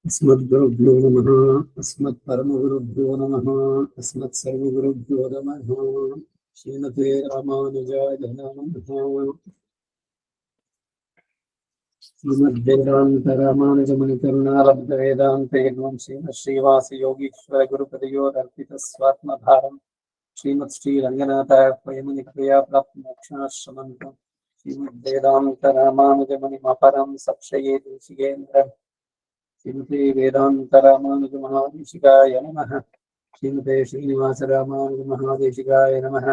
अस्मद्गुरुभ्यो नमः। अस्मत्परमगुरुभ्यो नमः। अस्मत्सर्वगुरुभ्यो नमः। श्रीमते रामानुजाय नमः। श्रीमद्वेदान्तरामानुजमुनिकरुणालब्धवेदान्तेन श्रीमश्रीवासयोगीश्वर गुरुपदयोरर्पितस्वात्मभारम् श्रीमत्श्रीरङ्गनाथार्पयमुनिकृपया प्राप्तमोक्षाश्रमन्तम् श्रीमद्वेदान्तरामानुजमुनिमपरं संश्रये देशिकेन्द्रम् श्रीमते वेदान्तरामानुजमहादेशिकाय नमः। श्रीमते श्रीनिवासरामानुजमहादेशिकाय नमः।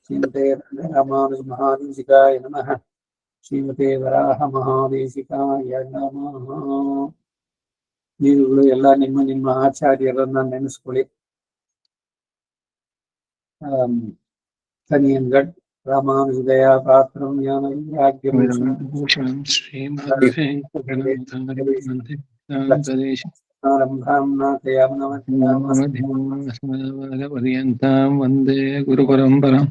श्रीमते रामानुजमहादेशिकाय नमः। श्रीमते ವರಾಹಮಹಾದೇಶಿಕಾಯ ನಮಃ. ನೀವುಗಳು ಎಲ್ಲ ನಿಮ್ಮ ಆಚಾರ್ಯರನ್ನ ನೆನೆಸ್ಕೊಳ್ಳಿ. ತನಿಯನ್ಗಡ್ ರಾಮಾನುಜದಯ ಪಾತ್ರಂ ಜ್ಞಾನ ವೈರಾಗ್ಯಂ ವಂದೇ ಗುರು ಪರಂಪರಾಂ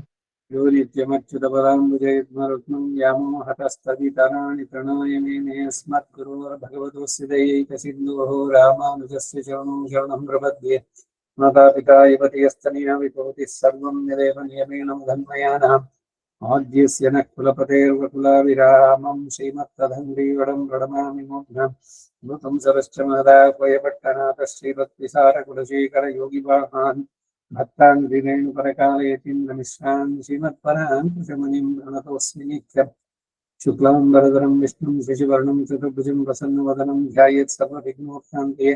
यो नित्यमच्युतपदाम्बुजयुग्मरुक्मं व्यामोहतस्तदितराणि प्रणाय मेने अस्मद्गुरोर्भगवतोऽस्य दयैकसिन्धोः रामानुजस्य चरणौ शरणं प्रपद्ये। मातापिता युवतियस्तनया विभूतिः सर्वं यदेव नियमेन मधन्मयानाम् आद्यस्य नः कुलपतेर्वकुलाभिरामं श्रीमत्तदङ्ग्रीवडं प्रणमामि मूर्ध्नम् भूतं सरश्च महदाह्वयपट्टनाथः श्रीभक्तिसारकुलशेखरयोगिवाहान् भक्तान् दिनेणुपरकालयतीन्द्रमिश्रान् श्रीमत्पराङ्कुशमुनिं प्रणतोऽस्मि नित्यम्। शुक्लाम्बरधरं विष्णुं शशिवर्णं चतुर्भुजं प्रसन्नवदनं ध्यायेत् सर्वविघ्नोपशान्तये।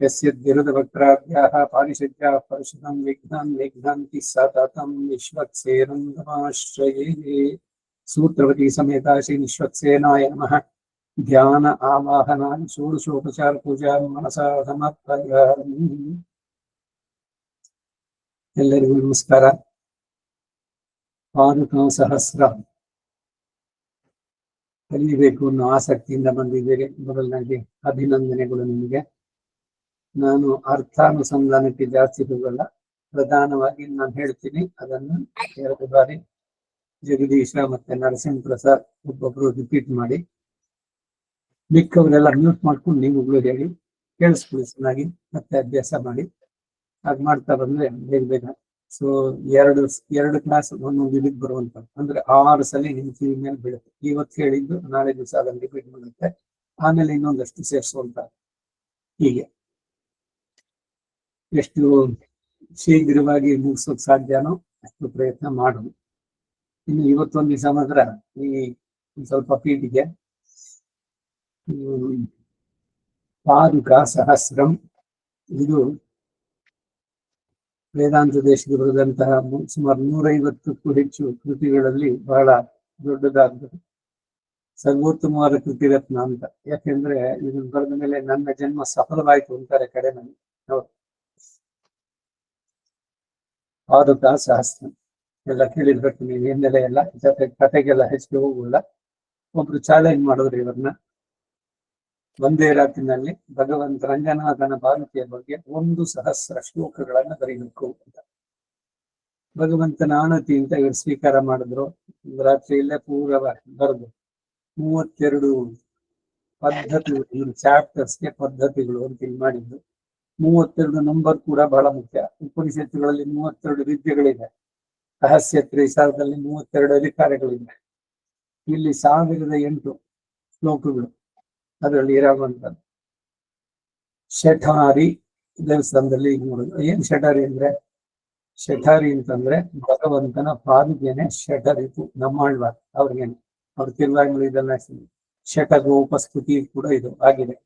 यस्य द्विरुदभक्त्राद्याः पारिषद्याः परशुतं विघ्नान्ति सततं विश्वक्सेनं तमाश्रये। सूत्रवती समेता श्री विश्वक्सेनाय नमः। ध्यान आवाहनानि षोडशोपचार पूजां मनसा समर्पयामि। ಎಲ್ಲರಿಗೂ ನಮಸ್ಕಾರ. ಪಾದುಕಾ ಸಹಸ್ರ ಕಲಿಯಬೇಕು ಅನ್ನೋ ಆಸಕ್ತಿಯಿಂದ ಬಂದಿದ್ದೀರಿ. ಮೊದಲನಾಗಿ ಅಭಿನಂದನೆಗಳು ನಿಮಗೆ. ನಾನು ಅರ್ಥಾನುಸಂಧಾನಕ್ಕೆ ಜಾಸ್ತಿ ಹೋಗಲ್ಲ, ಪ್ರಧಾನವಾಗಿ ನಾನು ಹೇಳ್ತೀನಿ, ಅದನ್ನು 2 ಬಾರಿ ಜಗದೀಶ ಮತ್ತೆ ನರಸಿಂಹ ಪ್ರಸಾದ್ ಒಬ್ಬೊಬ್ರು ರಿಪೀಟ್ ಮಾಡಿ, ಮಿಕ್ಕವರೆಲ್ಲ ಮ್ಯೂಟ್ ಮಾಡ್ಕೊಂಡು ನೀವುಗಳು ಹೇಳಿ ಕೇಳಿಸ್ಕೊಳ್ಳಿ ಚೆನ್ನಾಗಿ, ಮತ್ತೆ ಅಭ್ಯಾಸ ಮಾಡಿ. ಅದ್ ಮಾಡ್ತಾ ಬಂದ್ರೆ ಬೇಗ ಸೊ ಎರಡು ಕ್ಲಾಸ್ ಒಂದೊಂದು ಇದಕ್ಕೆ ಬರುವಂತ, ಅಂದ್ರೆ 6 ಸಲ ನಿಮ್ ಕಿವಿ ಮೇಲೆ ಬೀಳುತ್ತೆ. ಇವತ್ತು ಹೇಳಿದ್ದು ನಾಳೆ ದಿವಸ ಅದನ್ನು ರಿಪೀಟ್ ಮಾಡುತ್ತೆ, ಆಮೇಲೆ ಇನ್ನೊಂದಷ್ಟು ಸೇರಿಸುವಂತ. ಹೀಗೆ ಎಷ್ಟು ಶೀಘ್ರವಾಗಿ ಮುಗಿಸೋಕ್ ಸಾಧ್ಯನೋ ಅಷ್ಟು ಪ್ರಯತ್ನ ಮಾಡೋಣ. ಇನ್ನು ಇವತ್ತೊಂದು ದಿವಸ ಮಾತ್ರ ಈ ಸ್ವಲ್ಪ ಪೀಠಿಗೆ ಪಾದುಕಾ ಸಹಸ್ರಂ, ಇದು ವೇದಾಂತ ದೇಶಕ್ಕೆ ಬರೆದಂತಹ ಸುಮಾರು 150ಕ್ಕೂ ಹೆಚ್ಚು ಕೃತಿಗಳಲ್ಲಿ ಬಹಳ ದೊಡ್ಡದಾಗ್ತದೆ, ಸರ್ವೋತ್ತಮವಾದ ಕೃತಿ ರತ್ನ ಅಂತ. ಯಾಕೆಂದ್ರೆ ಇದನ್ನು ಬರೆದ ಮೇಲೆ ನನ್ನ ಜನ್ಮ ಸಫಲವಾಯಿತು ಅಂತಾರೆ ಕಡೆನಲ್ಲಿ. ಪಾದುಕಾ ಸಹಸ್ರ ಎಲ್ಲ ಕೇಳಿರ್ಬೇಕು ನೀವು, ಏನೆಲ್ಲ ಎಲ್ಲ ಜೊತೆ ಕತೆಗೆಲ್ಲ ಹೆಚ್ಚಿಗೆ ಹೋಗುವುದಿಲ್ಲ. ಒಬ್ರು ಚಾಲೆಂಜ್ ಮಾಡಿದ್ರು ಇವ್ರನ್ನ, ಒಂದೇ ರಾತ್ರಿನಲ್ಲಿ ಭಗವಂತ ರಂಗನಾಥನ ಪಾದುಕೆಯ ಬಗ್ಗೆ 1,000 ಶ್ಲೋಕಗಳನ್ನ ಬರೀಬೇಕು ಅಂತ. ಭಗವಂತನ ಆಣತಿ ಅಂತ ಇವರು ಸ್ವೀಕಾರ ಮಾಡಿದ್ರು. ರಾತ್ರಿಯಲ್ಲೇ ಪೂರ್ವವಾಗಿ ಬರೆದು 32 ಪದ್ಧತಿಗಳು, ಚಾಪ್ಟರ್ಸ್ಗೆ ಪದ್ಧತಿಗಳು ಅಂತ ಮಾಡಿದ್ದು. 32 ನಂಬರ್ ಕೂಡ ಬಹಳ ಮುಖ್ಯ. ಉಪನಿಷತ್ತುಗಳಲ್ಲಿ 32 ವಿದ್ಯೆಗಳಿದೆ. ರಹಸ್ಯ ತ್ರಿಸಾರದಲ್ಲಿ 32 ಅಧಿಕಾರಗಳಿದೆ. ಇಲ್ಲಿ 1008 ಶ್ಲೋಕಗಳು ಅದರಲ್ಲಿ ಇರಾಗುವಂಥದ್ದು. ಶಠಾರಿ ದೇವಸ್ಥಾನದಲ್ಲಿ ಈಗ ನೋಡುದು. ಏನ್ ಶಠಾರಿ ಅಂದ್ರೆ, ಶಠಾರಿ ಅಂತಂದ್ರೆ ಭಗವಂತನ ಪಾದುಕೆನೆ ಶಠರಿತು. ನಮ್ಮಾಳ್ವಾರ್ ಅವ್ರಿಗೇನೆ, ಅವ್ರ ತಿರುವಾಯಿಗಳು ಇದೆಲ್ಲ ಶಠಗೋಪಸ್ತುತಿ ಕೂಡ ಇದು ಆಗಿದೆ.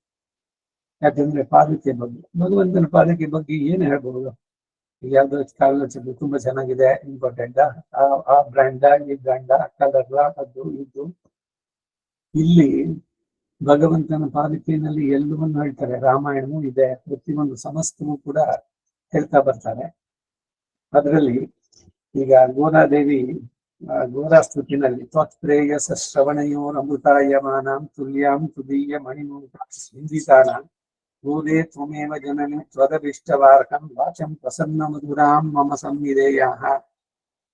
ಯಾಕಂದ್ರೆ ಪಾದುಕೆ ಬಗ್ಗೆ, ಭಗವಂತನ ಪಾದುಕೆ ಬಗ್ಗೆ ಏನು ಹೇಳ್ಬಹುದು? ಯಾವ್ದೋ ಕಾಲ ತುಂಬಾ ಚೆನ್ನಾಗಿದೆ, ಇಂಪಾರ್ಟೆಂಟ್, ಆ ಬ್ರ್ಯಾಂಡ, ಈ ಬ್ರ್ಯಾಂಡ, ಕಲರ್, ಅದು ಇದು. ಇಲ್ಲಿ ಭಗವಂತನ ಪಾದುಕೆಯಲ್ಲಿ ಎಲ್ಲವನ್ನೂ ಹೇಳ್ತಾರೆ. ರಾಮಾಯಣವೂ ಇದೆ, ಪ್ರತಿಯೊಂದು ಸಮಸ್ತವೂ ಕೂಡ ಹೇಳ್ತಾ ಬರ್ತಾರೆ. ಅದರಲ್ಲಿ ಈಗ ಗೋದಾದೇವಿ ಗೋದಾಸ್ತುತಿನಲ್ಲಿ ತ್ವತ್ಪ್ರೇಯಸ ಶ್ರವಣಯೋರ್ ಅಮೃತಾಯಮಾನಾಂ ತುಲ್ಯಾಂ ತುದೀಯ ಮಣಿಮೂತಾನ ಗೋದೇ ತ್ವಮೇವ ಜನನಿ ತ್ವದಭಿಷ್ಟವಾರ್ಹಂ ವಾಚಂ ಪ್ರಸನ್ನ ಮಧುರಾಂ ಮಮ ಸಂವಿಧೇಯಾಹ.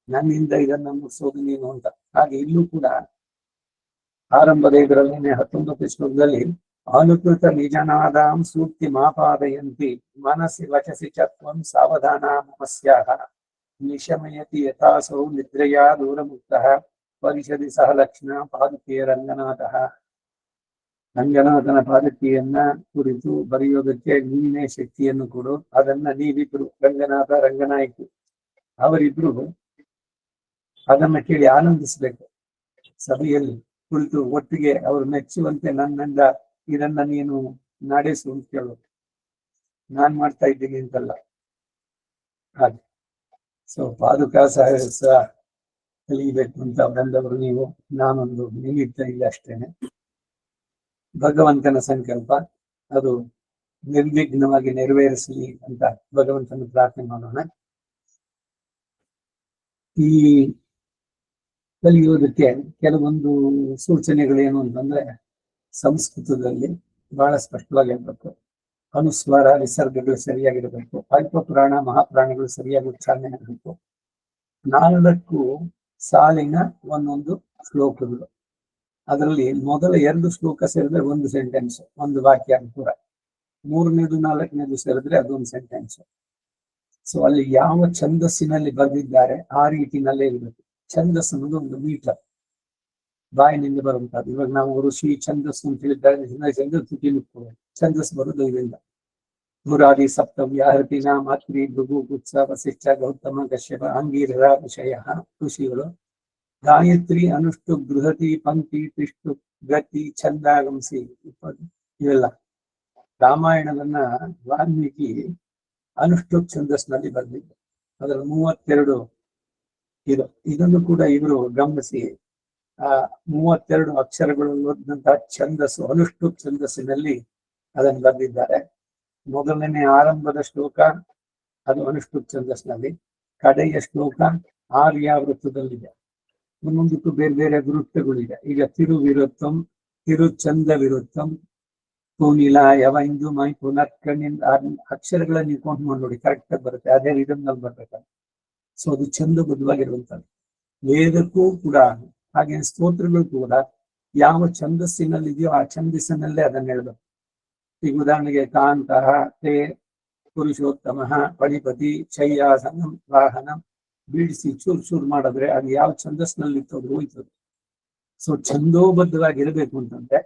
ನನ್ನಿಂದ ಇದನ್ನ ಮುಗಿಸೋದು ನೀನು ಅಂತ. ಹಾಗೆ ಇಲ್ಲೂ ಕೂಡ ಆರಂಭದ ಇದರಲ್ಲಿ 19 ಶ್ಲೋಕದಲ್ಲಿ ಅನುಕೃತ ನಿಜನಾದಾಂ ಸೂಕ್ತಿ ಮಾಪಾದಯಂತಿ ಮನಸಿ ವಚಸಿ ಚತ್ವಂ ಸಾವಧಾನ ಮಮಸ್ಯಾಹ ನಿಶಮಯತಿ ಯಥಾಸೌ ನಿದ್ರೆಯಾ ದೂರಮುಕ್ತಃ ಪರಿಷದಿ ಸಹ ಲಕ್ಷ್ಮಣ ಪಾದುಕೆ ರಂಗನಾಥಃ. ರಂಗನಾಥನ ಪಾದಕಿಯನ್ನ ಕುರಿತು ಬರೆಯೋದಕ್ಕೆ ನೀನೇ ಶಕ್ತಿಯನ್ನು ಕೊಡು. ಅದನ್ನ ನೀವಿಬ್ರು ರಂಗನಾಥ ರಂಗನಾಯ್ಕು ಅವರಿಬ್ರು ಅದನ್ನ ಕೇಳಿ ಆನಂದಿಸ್ಬೇಕು. ಸಭೆಯಲ್ಲಿ ಕುಳಿತು ಒಟ್ಟಿಗೆ ಅವರು ಮೆಚ್ಚುವಂತೆ ನನ್ನಿಂದ ಇದನ್ನ ನೀನು ನಡೆಸು ಅಂತ ಕೇಳೋದು. ನಾನ್ ಮಾಡ್ತಾ ಇದ್ದೀನಿ ಅಂತಲ್ಲ. ಹಾಗೆ ಸೊ ಪಾದುಕಾ ಸಹ ಕಲಿಬೇಕು ಅಂತ ಬಂದವರು ನೀವು. ನಾನೊಂದು ನಿಮಿತ್ತ ಇಲ್ಲ ಅಷ್ಟೇನೆ. ಭಗವಂತನ ಸಂಕಲ್ಪ ಅದು ನಿರ್ವಿಘ್ನವಾಗಿ ನೆರವೇರಿಸಲಿ ಅಂತ ಭಗವಂತನ ಪ್ರಾರ್ಥನೆ ಮಾಡೋಣ. ಈ ಕಲಿಯೋದಕ್ಕೆ ಕೆಲವೊಂದು ಸೂಚನೆಗಳೇನು ಅಂತಂದ್ರೆ, ಸಂಸ್ಕೃತದಲ್ಲಿ ಬಹಳ ಸ್ಪಷ್ಟವಾಗಿರ್ಬೇಕು. ಅನುಸ್ವಾರ ವಿಸರ್ಗಗಳು ಸರಿಯಾಗಿರ್ಬೇಕು. ಅಲ್ಪ ಪುರಾಣ ಮಹಾಪುರಾಣಗಳು ಸರಿಯಾಗಿ ಉಚ್ಚಾರಣೆ ಆಗಬೇಕು. 4 ಸಾಲಿನ ಒಂದೊಂದು ಶ್ಲೋಕಗಳು. ಅದರಲ್ಲಿ ಮೊದಲ 2 ಶ್ಲೋಕ ಸೇರಿದ್ರೆ ಒಂದು ಸೆಂಟೆನ್ಸ್, ಒಂದು ವಾಕ್ಯ ಪೂರ. 3ನೇದು 4ನೇದು ಸೇರಿದ್ರೆ ಅದೊಂದು ಸೆಂಟೆನ್ಸ್. ಸೊ ಅಲ್ಲಿ ಯಾವ ಛಂದಸ್ಸಿನಲ್ಲಿ ಬರೆದಿದ್ದಾರೆ ಆ ರೀತಿನಲ್ಲೇ ಇರಬೇಕು. ಛಂದಸ್ಸು ಅನ್ನೋದು ಒಂದು ಮೀಟರ್, ಬಾಯಿನಿಂದ ಬರುವಂತದ್ದು. ಇವಾಗ ನಾವು ಋಷಿ ಛಂದಸ್ಸು ಅಂತ ಹೇಳಿದ್ದಾರೆ, ಛಂದಸ್ಸು ಬರೋದು ಇದರಿಂದ. ಮುರಾರಿ ಸಪ್ತವ್ಯ ಹೃತಿನ ಮಾತ್ರಿ ಭೃಗು ಕುತ್ಸ ವಸಿಷ್ಠ ಗೌತಮ ಕಶ್ಯಪ ಅಂಗೀರ ವಿಷಯ ಋಷಿಗಳು. ಗಾಯತ್ರಿ ಅನುಷ್ಟು ಬೃಹತಿ ಪಂಕ್ತಿ ತಿಷ್ಟು ಗತಿ ಛಂದಾಗಂಸಿ ಇವೆಲ್ಲ. ರಾಮಾಯಣವನ್ನ ವಾಲ್ಮೀಕಿ ಅನುಷ್ಟು ಛಂದಸ್ನಲ್ಲಿ ಬರೆದಿದ್ದು. ಅದರ 32 ಇದು. ಇದನ್ನು ಕೂಡ ಇವರು ಗಮನಿಸಿ ಆ 32 ಅಕ್ಷರಗಳು ಓದಿದಂತಹ ಛಂದಸ್ಸು ಅನುಷ್ಟು ಛಂದಸ್ಸಿನಲ್ಲಿ ಅದನ್ನು ಬರೆದಿದ್ದಾರೆ. ಮೊದಲನೇ ಆರಂಭದ ಶ್ಲೋಕ ಅದು ಅನುಷ್ಟು ಛಂದಸ್ಸಿನಲ್ಲಿ, ಕಡೆಯ ಶ್ಲೋಕ ಆರ್ಯಾವೃತ್ತದಲ್ಲಿದೆ. ಒಂದೊಂದಕ್ಕೂ ಬೇರೆ ಬೇರೆ ವೃತ್ತಗಳಿದೆ. ಈಗ ತಿರುವಿರುತ್ತಂ, ತಿರುಚಂದ ವಿರುತ್ತಂ, ಪೂನಿಲ ಯವೈಂದು ಮೈ ಪುನರ್ಕಣ್ಣಿಂದ ಅಕ್ಷರಗಳನ್ನ ನೀವು ಕೌಂಟ್ ಮಾಡಿ ನೋಡಿ, ಕರೆಕ್ಟ್ ಆಗಿ ಬರುತ್ತೆ. ಅದೇ ರಿದಮ್ನಲ್ಲಿ ಬರ್ಬೇಕಂತ. ಸೊ ಅದು ಛಂದಬದ್ಧವಾಗಿರುವಂತದ್ದು. ವೇದಕ್ಕೂ ಕೂಡ ಹಾಗೆ ಸ್ತೋತ್ರಗಳು ಕೂಡ ಯಾವ ಛಂದಸ್ಸಿನಲ್ಲಿ ಇದೆಯೋ ಆ ಛಂದಸ್ಸಿನಲ್ಲೇ ಅದನ್ನ ಹೇಳ್ಬೇಕು. ಈಗ ಉದಾಹರಣೆಗೆ ಕಾಂತಃ ತೇ ಪುರುಷೋತ್ತಮ ಪಣಿಪತಿ ಶಯ್ಯಾಸನಂ ವಾಹನಂ ಬೀಡಿಸಿ ಚೂರ್ ಮಾಡಿದ್ರೆ ಅದು ಯಾವ ಛಂದಸ್ನಲ್ಲಿ ಇತ್ತು ಅದು ಹೋಯ್ತದೆ. ಸೊ ಛಂದೋಬದ್ಧವಾಗಿರ್ಬೇಕು ಅಂತಂದ್ರೆ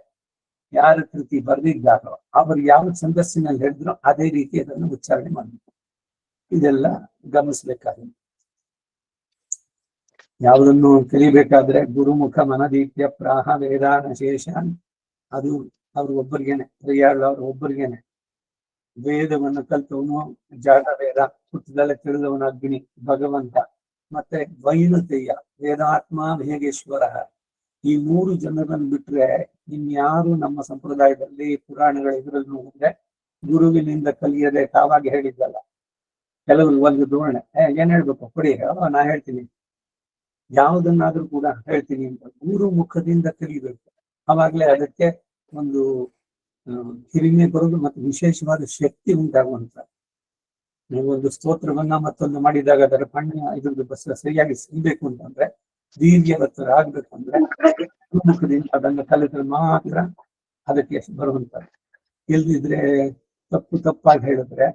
ಯಾರ ಕೃತಿ ಬರೆದಿದ್ದಾರೋ ಅವರು ಯಾವ ಛಂದಸ್ಸಿನಲ್ಲಿ ಹೇಳಿದ್ರು ಅದೇ ರೀತಿ ಅದನ್ನು ಉಚ್ಚಾರಣೆ ಮಾಡಬೇಕು. ಇದೆಲ್ಲ ಗಮನಿಸ್ಬೇಕಾಗಿದೆ. ಯಾವುದನ್ನು ಕಲಿಬೇಕಾದ್ರೆ ಗುರುಮುಖ ಮನದೀಪ್ಯ ಪ್ರಾಹ ವೇದಾನ ಶೇಷಾನ್, ಅದು ಅವ್ರ ಒಬ್ಬರಿಗೇನೆ, ಅವ್ರ ಒಬ್ಬರಿಗೇನೆ. ವೇದವನ್ನು ಕಲ್ತವನು ಜಾತ ವೇದ, ಪುಸ್ತದಲ್ಲೇ ತಿಳಿದವನ ಅಗ್ನಿ ಭಗವಂತ. ಮತ್ತೆ ವೈನತೆಯ ವೇದಾತ್ಮ ಹೇಗೇಶ್ವರ. ಈ 3 ಜನರನ್ನು ಬಿಟ್ರೆ ಇನ್ಯಾರು ನಮ್ಮ ಸಂಪ್ರದಾಯದಲ್ಲಿ ಪುರಾಣಗಳ ಇದರಲ್ಲಿ ನೋಡಿದ್ರೆ ಗುರುವಿನಿಂದ ಕಲಿಯದೆ ತಾವಾಗಿ ಹೇಳಿದ್ದಲ್ಲ. ಕೆಲವರು ಒಂದು ಧೋರಣೆ, ಏನ್ ಹೇಳ್ಬೇಕು ಕೊಡಿ, ನಾ ಹೇಳ್ತೀನಿ, ಯಾವುದನ್ನಾದ್ರೂ ಕೂಡ ಹೇಳ್ತೀನಿ ಅಂತ ಗುರು ಮುಖದಿಂದ ಕಲಿಬೇಕು. ಅವಾಗ್ಲೇ ಅದಕ್ಕೆ ಒಂದು ಹಿರಿಮೆ ಬರೋದು ಮತ್ತು ವಿಶೇಷವಾದ ಶಕ್ತಿ ಉಂಟಾಗುವಂತ. ನೀವೊಂದು ಸ್ತೋತ್ರವನ್ನ ಮತ್ತೊಂದು ಮಾಡಿದಾಗ ಅದರ ಪಣ್ಯ ಇದ್ರದ್ದು ಸರಿಯಾಗಿ ಸಿಗ್ಬೇಕು ಅಂತಂದ್ರೆ, ದೀರ್ಘವತ್ತರಾಗ್ಬೇಕಂದ್ರೆ ಗುರುಮುಖದಿಂದ ಅದನ್ನು ಕಲಿದ್ರೆ ಮಾತ್ರ ಅದಕ್ಕೆ ಬರುವಂತದ್ದು. ಇಲ್ದಿದ್ರೆ ತಪ್ಪಾಗಿ ಹೇಳಿದ್ರೆ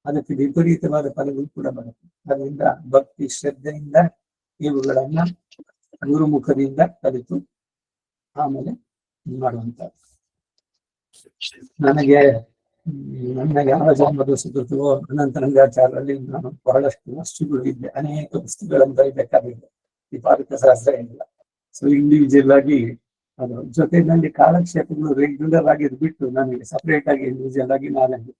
ಅದಕ್ಕೆ ವಿಪರೀತವಾದ ಫಲಗಳು ಕೂಡ ಬರುತ್ತೆ. ಅದರಿಂದ ಭಕ್ತಿ ಶ್ರದ್ಧೆಯಿಂದ ಇವುಗಳನ್ನ ಗುರುಮುಖದಿಂದ ಕಲಿತು ಆಮೇಲೆ ಮಾಡುವಂತದ್ದು. ನನಗೆ ನನ್ನ ಯಾವ ಜನ್ಮದ ಸುಕೃತವೋ ಅನಂತರಂಗಾಚಾರ್ಯರಲ್ಲಿ ನಾನು ಬಹಳಷ್ಟು ವಸ್ತುಗಳು ಇದ್ದೆ, ಅನೇಕ ಪುಸ್ತಕಗಳನ್ನು ಬರೀಬೇಕಾಗಿದೆ. ಈ ಪಾದಕ ಶಾಸ್ತ್ರ ಏನಿಲ್ಲ. ಸೊ ಇಂಡಿವಿಜುವಲ್ ಆಗಿ ಅದು ಜೊತೆಯಲ್ಲಿ ಕಾಲಕ್ಷೇಪಗಳು ರೆಗ್ಯುಲರ್ ಆಗಿ ಬಿಟ್ಟು ನನಗೆ ಸಪರೇಟ್ ಆಗಿ ಇಂಡಿವಿಜುವಲ್ ಆಗಿ ನಾನಲ್ಲಿ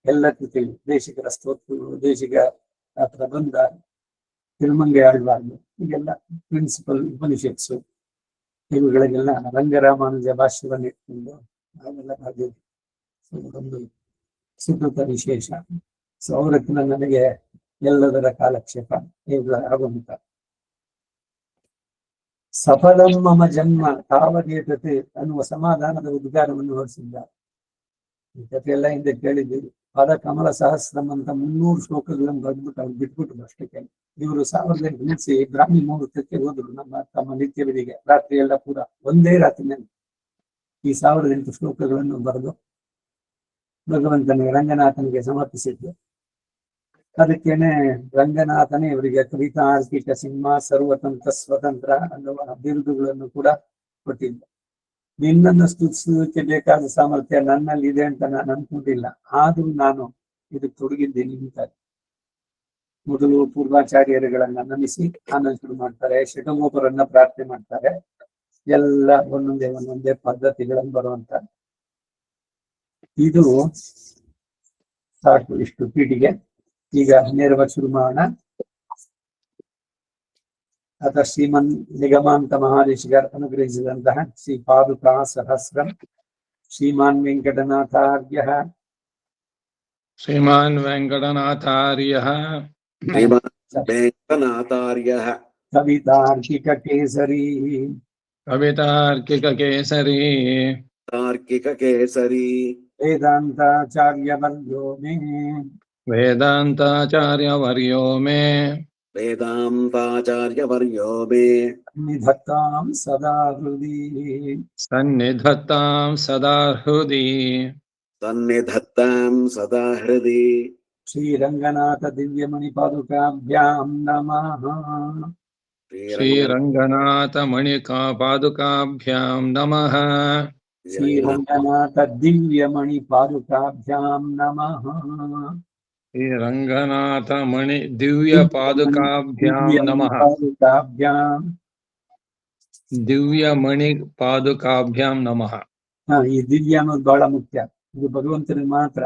ಎಲ್ಲ ಕೃತಿಗಳು, ದೇಶಿಕರ ಸ್ತೋತ್ರಗಳು, ದೇಶಿಕ ಪ್ರಬಂಧ, ತಿರುಮಂಗೆ ಆಳ್ವಾರ್ದು, ಈಗೆಲ್ಲ ಪ್ರಿನ್ಸಿಪಲ್ ಉಪನಿಷತ್ಸು, ಇವುಗಳಿಗೆಲ್ಲ ರಂಗರಾಮಾನುಜ ಭಾಷ್ಯವನ್ನು ಇಟ್ಕೊಂಡು ನಾವೆಲ್ಲ ಬರ್ದಿದ್ವಿ. ಸೊ ಒಂದು ಸುಕೃತ ವಿಶೇಷ. ಸೊ ಅವರತ್ರ ನನಗೆ ಎಲ್ಲದರ ಕಾಲಕ್ಷೇಪ ಇವುಗಳ ಆಗುವಂತ. ಸಫಲಂ ಮಮ ಜನ್ಮ ತಾವದೇತತೆ ಅನ್ನುವ ಸಮಾಧಾನದ ಉದ್ಗಾರವನ್ನು ಹೊರಡಿಸಿದ್ದಾರೆ. ಈ ಕಥೆಯೆಲ್ಲ ಹಿಂದೆ ಕೇಳಿದ್ದೀವಿ. ಪದ ಕಮಲ ಸಹಸ್ರಂ ಅಂತ 300 ಶ್ಲೋಕಗಳನ್ನು ಬರೆದ್ಬಿಟ್ಟು ಅವ್ರು ಬಿಟ್ಬಿಟ್ರು ಅಷ್ಟಕ್ಕೆ. ಇವರು 1000 ನಿಲ್ಲಿಸಿ ಬ್ರಾಹ್ಮಿ ಮುಹೂರ್ತಕ್ಕೆ ಹೋದ್ರು. ತಮ್ಮ ನಿತ್ಯ ವಿಧಿಗೆ ರಾತ್ರಿ ಎಲ್ಲ ಪೂರ ಒಂದೇ ರಾತ್ರಿನಲ್ಲಿ ಈ 1008 ಶ್ಲೋಕಗಳನ್ನು ಬರೆದು ಭಗವಂತನಿಗೆ ರಂಗನಾಥನಿಗೆ ಸಮರ್ಪಿಸಿದ್ದು. ಅದಕ್ಕೇನೆ ರಂಗನಾಥನೇ ಇವರಿಗೆ ಕವಿತಾರ್ಕಿಕ ಸಿಂಹ, ಸರ್ವತಂತ್ರ ಸ್ವತಂತ್ರ ಅನ್ನುವ ಬಿರುದುಗಳನ್ನು ಕೂಡ ಕೊಟ್ಟಿದ್ದ. ನಿನ್ನನ್ನು ಸ್ತುತಿಸೋದಕ್ಕೆ ಬೇಕಾದ ಸಾಮರ್ಥ್ಯ ನನ್ನಲ್ಲಿ ಇದೆ ಅಂತ ನಾನು ಅನ್ಕೊಂಡಿಲ್ಲ, ಆದ್ರೂ ನಾನು ಇದಕ್ಕೆ ತೊಡಗಿದ್ದೀನಿ ಅಂತ ಮೊದಲು ಪೂರ್ವಾಚಾರ್ಯರುಗಳನ್ನ ನಮಿಸಿ ಆನಂದ ಶುರು ಮಾಡ್ತಾರೆ, ಷಟಗೋಪರನ್ನ ಪ್ರಾರ್ಥನೆ ಮಾಡ್ತಾರೆ. ಎಲ್ಲ ಒಂದೊಂದೇ ಪದ್ಧತಿಗಳನ್ನು ಬರುವಂತ. ಇದು ಸಾಕು ಇಷ್ಟು ಪೀಠಿಗೆ. ಈಗ ನೇರವಾಗಿ ಶುರು ಮಾಡೋಣ. ಅಥ ಶ್ರೀಮನ್ ನಿಗಮಾಂತ ಮಹಾದೇಶಿಗರ್ ಅನುಗ್ರಹಿಸಿದಂತಹ ಶ್ರೀ ಪಾದುಕಾ ಸಹಸ್ರಂ ಶ್ರೀಮಾನ್ ವೆಂಕಟನಾಥಾರ್ಯ ಕವಿತಾರ್ಕಿಕ ಕೇಸರಿ ವೇದಾಂತಾಚಾರ್ಯವರ್ಯೋ ಮೇ ಸನ್ನಿಧತ್ತಾಂ ಸದಾ ಹೃದಿ ಶ್ರೀರಂಗನಾಥ ದಿವ್ಯಮಣಿ ಪಾದುಕಾಭ್ಯಾಂ ನಮಃ. ಶ್ರೀರಂಗನಾಥ ಪಾದುಕಾಭ್ಯಾಂ ನಮಃ. ಶ್ರೀರಂಗನಾಥ ದಿವ್ಯಮಣಿ ಪಾದುಕಾಭ್ಯಾಂ ನಮಃ. ಶ್ರೀರಂಗನಾಥ ದಿವ್ಯ ಪಾದುಕಾಭ್ಯಾಂ ನಮಃ. ದಿವ್ಯ ಮಣಿ ಪಾದುಕಾಭ್ಯಾಂ ನಮಃ. ಈ ದಿವ್ಯ ಅನ್ನೋದು ಬಹಳ ಮುಖ್ಯ. ಇದು ಭಗವಂತನಿಗೆ ಮಾತ್ರ.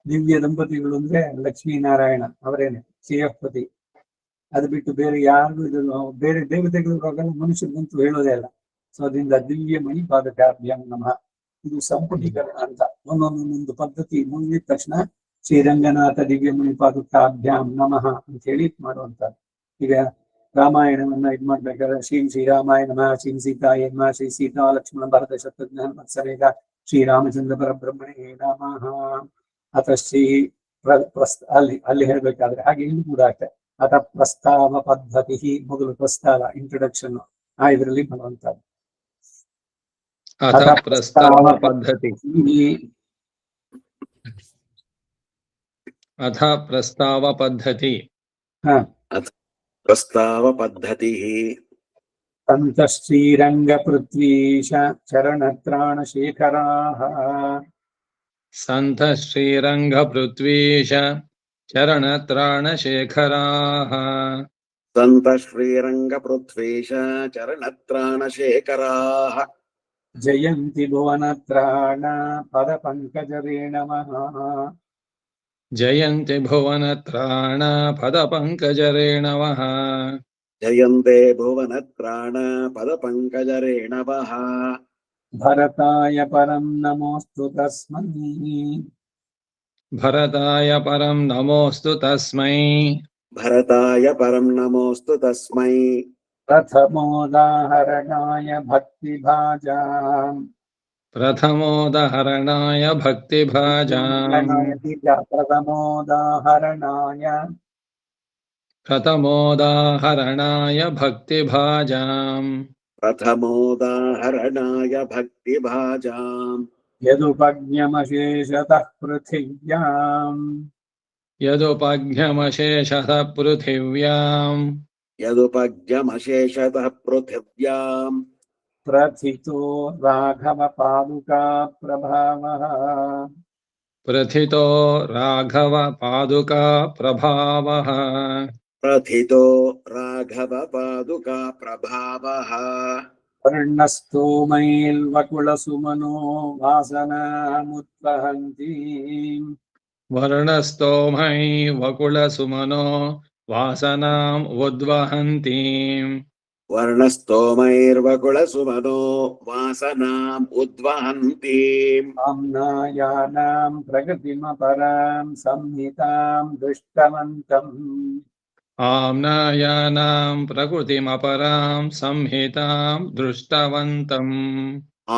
ದಿವ್ಯ ದಂಪತಿಗಳು ಅಂದ್ರೆ ಲಕ್ಷ್ಮೀನಾರಾಯಣ ಅವರೇನೆ ಶ್ರೀಯಪತಿ. ಅದು ಬಿಟ್ಟು ಬೇರೆ ಯಾರಿಗೂ ಇದು ಬೇರೆ ದೇವತೆಗಳು ಮನುಷ್ಯರಿಗಂತೂ ಹೇಳೋದೇ ಇಲ್ಲ. ಸೊ ಅದರಿಂದ ದಿವ್ಯ ಮಣಿ ಪಾದಕಾಭ್ಯಾಂ ನಮಃ. ಇದು ಸಂಪುಟೀಕರಣ ಅಂತ. ಒಂದೊಂದೊಂದೊಂದು ಪದ್ಧತಿ ಮುಗಿದ ತಕ್ಷಣ ಶ್ರೀರಂಗನಾಥ ದಿವ್ಯ ಮಣಿ ಪಾದಕಾಭ್ಯಾಂ ನಮಃ ಅಂತ ಹೇಳಿ ಮಾಡುವಂತ. ಈಗ ರಾಮಾಯಣವನ್ನ ಇದ್ ಮಾಡ್ಬೇಕಾದ್ರೆ ಶ್ರೀರಾಮಾಯ ನಮಃ, ಸೀತಾಯ ನಮಃ, ಶ್ರೀ ಸೀತಾ ಲಕ್ಷ್ಮಣ ಭರತ ಶತ್ರುಘ್ನ ವತ್ಸಲೇಖ ಶ್ರೀರಾಮಚಂದ್ರ ಪರಬ್ರಹ್ಮಣೇ ನಮಃ. ಅಥವಾ ಅಲ್ಲಿ ಹೇಳ್ಬೇಕಾದ್ರೆ ಹಾಗೆ ಇಲ್ಲಿ ಕೂಡ ಆಗ್ತದೆ. ಅಥ ಪ್ರಸ್ತಾವ ಪದ್ಧತಿ, ಮೊದಲು ಪ್ರಸ್ತಾವ ಇಂಟ್ರೊಡಕ್ಷನ್ ಇದರಲ್ಲಿ ಬರುವಂತದ್ದು. ಪ್ರಸ್ತಾವ ಪದ್ಧತಿ ಸಂತ ಶ್ರೀರಂಗ ಪೃಥ್ವೀಶ ಚರಣತ್ರಾಣ ಶೇಖರಾಃ. ಸಂತ ಶ್ರೀರಂಗ ಪೃಥ್ವೀಶ ಚರಣತ್ರಾಣ ಶೇಖರಾಃ. ಸಂತ ಶ್ರೀರಂಗ ಪೃಥ್ವೀಶ ಚರಣತ್ರಾಣ ಶೇಖರಾಃ. ಜಯಂತಿ ಭುವನತ್ರಾಣ ಪದ ಪಂಕಜರೇ ನಮಃ. ಜಯಂತಿ ಭುವನತ್ರಾಣ ಪದ ಪಂಕಜರೇ ನಮಃ. ಜಯಂತೆ ಭುವನತ್ರಾಣ ಪದ ಪಂಕಜರೇ ನಮಃ. ಭರತಾಯ ಪರಂ ನಮೋಸ್ತು ತಸ್ಮೈ. ಭರತಾಯ ಪರಂ ನಮೋಸ್ತು ತಸ್ಮೈ. ಭರತಾಯ ಪರಂ ನಮೋಸ್ತು ತಸ್ಮೈ. ಪ್ರಥಮೋದಾಹರಣಾಯ ಭಕ್ತಿಭಾಜಾಂ. ಪ್ರಥಮೋದಾಹರಣಾಯ ಭಕ್ತಿಭಾಜಾಂ. ಪ್ರಥಮೋದಾಹರಣಾಯ ಭಕ್ತಿಭಾಜಾಂ. ಪ್ರಥಮೋದಾಹರಣಾಯ ಭಕ್ತಿಭಾಜಾಂ. ಯದುಪಜ್ಞಮಶೇಷತಃ ಪೃಥಿವ್ಯಾಂ. ಯದುಪಜ್ಞಮಶೇಷತಃ ಪೃಥಿವ್ಯಾಂ. ಯದುಪಜ್ಞಮಶೇಷತಃ ಪೃಥಿವ್ಯಾಂ. ಪ್ರಥಿತೋ ರಾಘವ ಪಾದುಕಾ ಪ್ರಭಾವಃ. ಪ್ರಥಿತೋ ರಾಘವ ಪಾದುಕಾ ಪ್ರಭಾವಃ. ಪ್ರಥಿತೋ ರಾಘವ ಪಾದುಕಾ ಪ್ರಭಾವಃ. ವರ್ಣಸ್ತೋಮೈರ್ವಕುಳಸುಮನೋ ವಾಸನಾಮುತ್ವಹಂತಿ. ವರ್ಣಸ್ತೋಮೈ ವಕುಳಸುಮನೋ ವಾಸನಾಂ ಉದ್ವಹಂತೀಂ. ವರ್ಣಸ್ತೋಮೈರ್ವಕುಳಸುಮನೋ ವಾಸನಾಂ ಉದ್ವಹಂತೀಂ. ಆಮ್ನಾಯಾನಾಂ ಪ್ರಗತಿಮಪರಾಂ ಸಂಹಿತಾಂ ದೃಷ್ಟವಂತಂ. ಆಮ್ನಾಯಾನಾಂ ಪ್ರಕೃತಿಮಪರಾಂ ಸಂಹಿತಾಂ ದೃಷ್ಟವಂತಂ.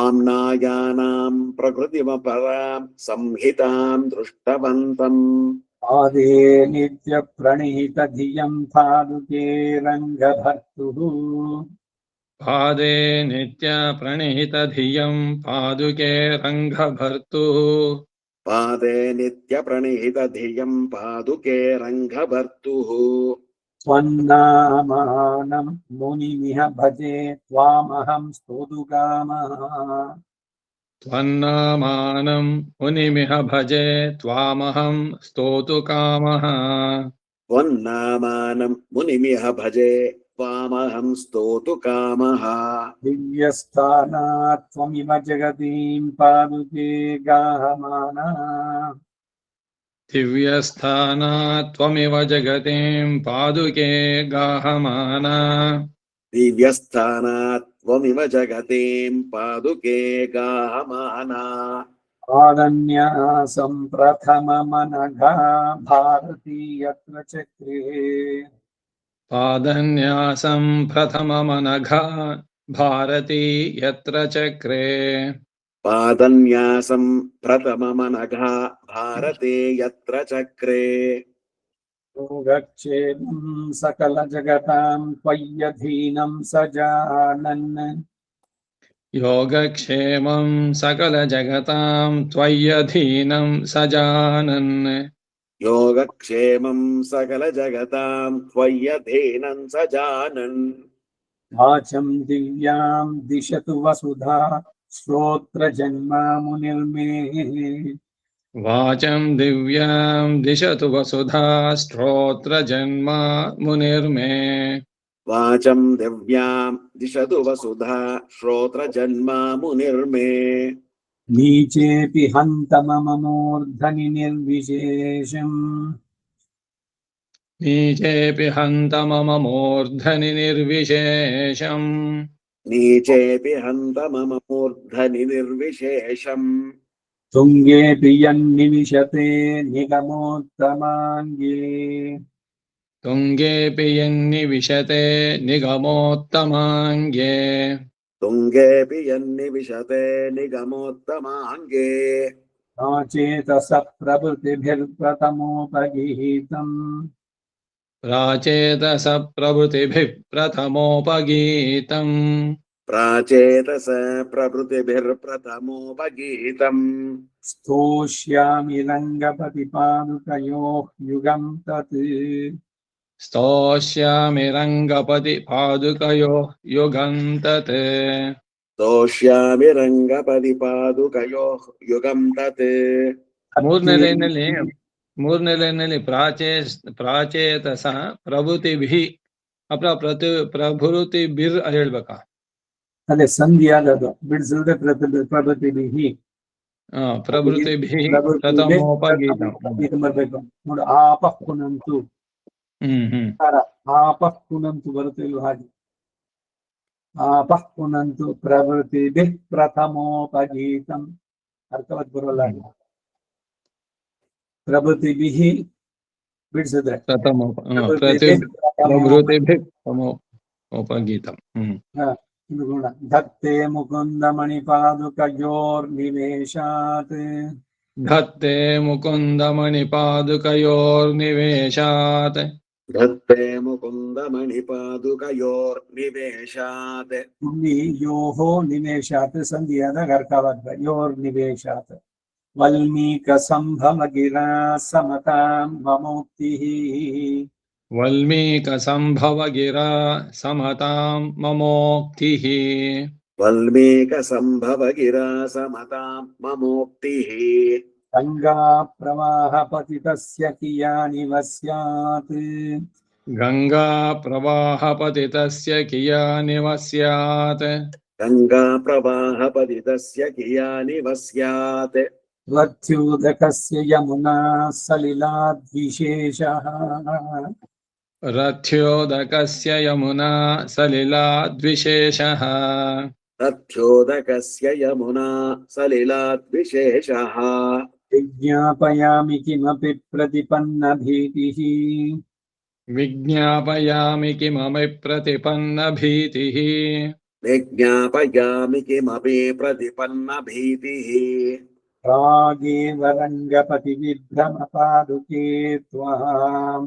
ಆಮ್ನಾಯಾನಾಂ ಪ್ರಕೃತಿಮಪರಾಂ ಸಂಹಿತಾಂ ದೃಷ್ಟವಂತಂ. ಆದೇ ನಿತ್ಯ ಪ್ರಣೀತ ಧಿಯಂ ಪಾದುಕೆ ರಂಗಭರ್ತುಃ. पादे नित्य प्रणिहित धियं पादुके रङ्गभर्तुः पादे नित्यप्रणिहित धियं पादुके रङ्गभर्तुः त्वन्नामानं मुनिमिह भजे त्वामहं स्तोतुकामः त्वन्नामानं मुनिमिह भजे त्वामहं स्तोतुकामः त्वन्नामानं मुनिमिह भजे त्वामहं स्तोतुकामः दिव्यस्थानात् त्वमिव जगतीं पादुके गाहमाना दिव्यस्थानात् त्वमिव जगतीं पादुके गाहमाना दिव्यस्थानात् त्वमिव जगतीं पादुके गाहमाना आरण्यासं प्रथममनघा भारती यत्र चक्रे पादन्यासं प्रथममनघा भारती यत्र चक्रे पादन्यासं प्रथममनघा भारते यत्र चक्रे योगक्षेमं सकलजगतां त्वय्यधीनं स जानन् योगक्षेमं सकलजगतां त्वय्यधीनं स जानन् योगक्षेमं सकलजगतां त्वय्यधीनं स जानन् वाचं दिव्यां दिशतु वसुधा श्रोत्रजन्मा मुनिर्मे वाचं दिव्यां दिशतु वसुधा श्रोत्रजन्मा मुनिर्मे वाचं दिव्यां दिशतु वसुधा श्रोत्रजन्मा मुनिर्मे नीचेऽपि हन्त मम मूर्धनि निर्विशेषम् नीचेऽपि हन्त मम मूर्धनि निर्विशेषम् नीचेऽपि हन्त मम मूर्धनि निर्विशेषम् तुङ्गेऽपि यन्निविशते निगमोत्तमाङ्गे तुङ्गेऽपि यन्निविशते निगमोत्तमाङ्गे तुङ्गेऽपि यन्निविशते निगमोत्तमाङ्गे नाचेतस प्रभृतिभिर्प्रथमोपगीतम् प्राचेतस प्रभृतिभिः प्रथमोपगीतम् प्राचेतस प्रभृतिभिर्प्रथमोपगीतम् स्तोष्यामि रङ्गपतिपादुकयोः युगं तत् स्तोष्यामि रङ्गपतिपादुकयोः युगं तत् स्तोष्यामि रङ्गपतिपादुकयोः युगं तत् ಮೂರನೇ ಲೈನಲ್ಲಿ ಪ್ರಾಚೇತಸ ಪ್ರಭೃತಿಭಿ ಪ್ರಭೃತಿಭಿರ್ ಹೇಳ್ಬೇಕಾ? ಅದೇ ಸಂಧಿ ಆದದ್ದು ಬಿಡಿಸಲ್ದೆ ಪ್ರಭೃತಿಭಿಹಿ ಪ್ರಭೃತಿಭಿ ಪ್ರಥಮೋಪಗೀತ. ಬರ್ಬೇಕು ನೋಡು. ಆಪಃ ಪುನಂತು ಆಪಃ ಪುನಂತು ಬರುತ್ತೆ ಇಲ್ವ ಹಾಗೆ. ಆಪಃ ಪುನಂತು ಪ್ರಭೃತಿಭಿ ಪ್ರಥಮೋಪಗೀತಂ ಅರ್ಥವತ್ ಬರೋಲ್ಲ ಹಾಗೆ. ಪ್ರಭೃತಿಭಿಹಿ ಬಿಡಿಸಿದ್ರೆ ಪ್ರಭೃತಿಭಿರ್ ಇದು ಗುಣ. ಧತ್ತೆ ಮುಕುಂದ ಮಣಿಪಾದುಕಯೋರ್ನಿವೇಶಾತ್ ಧತ್ತೆ ಮುಕುಂದ ಮಣಿಪಾದುಕಯೋರ್ನಿವೇಶಾತ್ धत्ते मुकुन्द मणिपादुकयोर्निवेशात् ಯೋಹೋ ನಿವೇಶಾತ್ ಸಂಧಿಯಾದ ಅರ್ಥವಾದ ಯೋರ್ನಿವೇಶಾತ್. ವಲ್ಮೀಕ ಸಂಭವ ಗಿರಾ ಸಮತಾಂ ಮಮೋಕ್ತಿಃ ವಲ್ಮೀಕ ಸಂಭವ ಗಿರಾ ಸಮತಾಂ ಮಮೋಕ್ತಿಃ वल्मीक सम्भव गिरा समतां ममोक्तिः ಗಂಗಾ ಪ್ರವಾಹ ಪತಿತಸ್ಯ ಕಿಯಾನಿವ ಸ್ಯಾತ್ ಗಂಗಾ ಪ್ರವಾಹ ಪತಿತಸ್ಯ ಕಿಯಾನಿವ ಸ್ಯಾತ್ गंगा प्रवाह पतितस्य कियानिव स्यात् ರಥ್ಯೋದಕಸ್ಯ ಯಮುನಾ ಸಲಿಲಾದ್ವಿಶೇಷಃ ರಥ್ಯೋದಕಸ್ಯ ಯಮುನಾ ಸಲಿಲಾದ್ವಿಶೇಷಃ रथ्योदकस्य यमुना सलिलाद्विशेषः ವಿಜ್ಞಾಪಯಾಮಿ ಕಿಮಪಿ ಪ್ರತಿಪನ್ನ ಭೀತಿಃ ವಿಜ್ಞಾಪಯಾಮಿ ಕಿಮಪಿ ಪ್ರತಿಪನ್ನ ಭೀತಿಃ विज्ञापयामि किमपि प्रतिपन्न भीतिः ರಾಗೇವ ರಂಗಪತಿ ವಿಭ್ರಮ ಪಾದುಕೆ ತ್ವಾಂ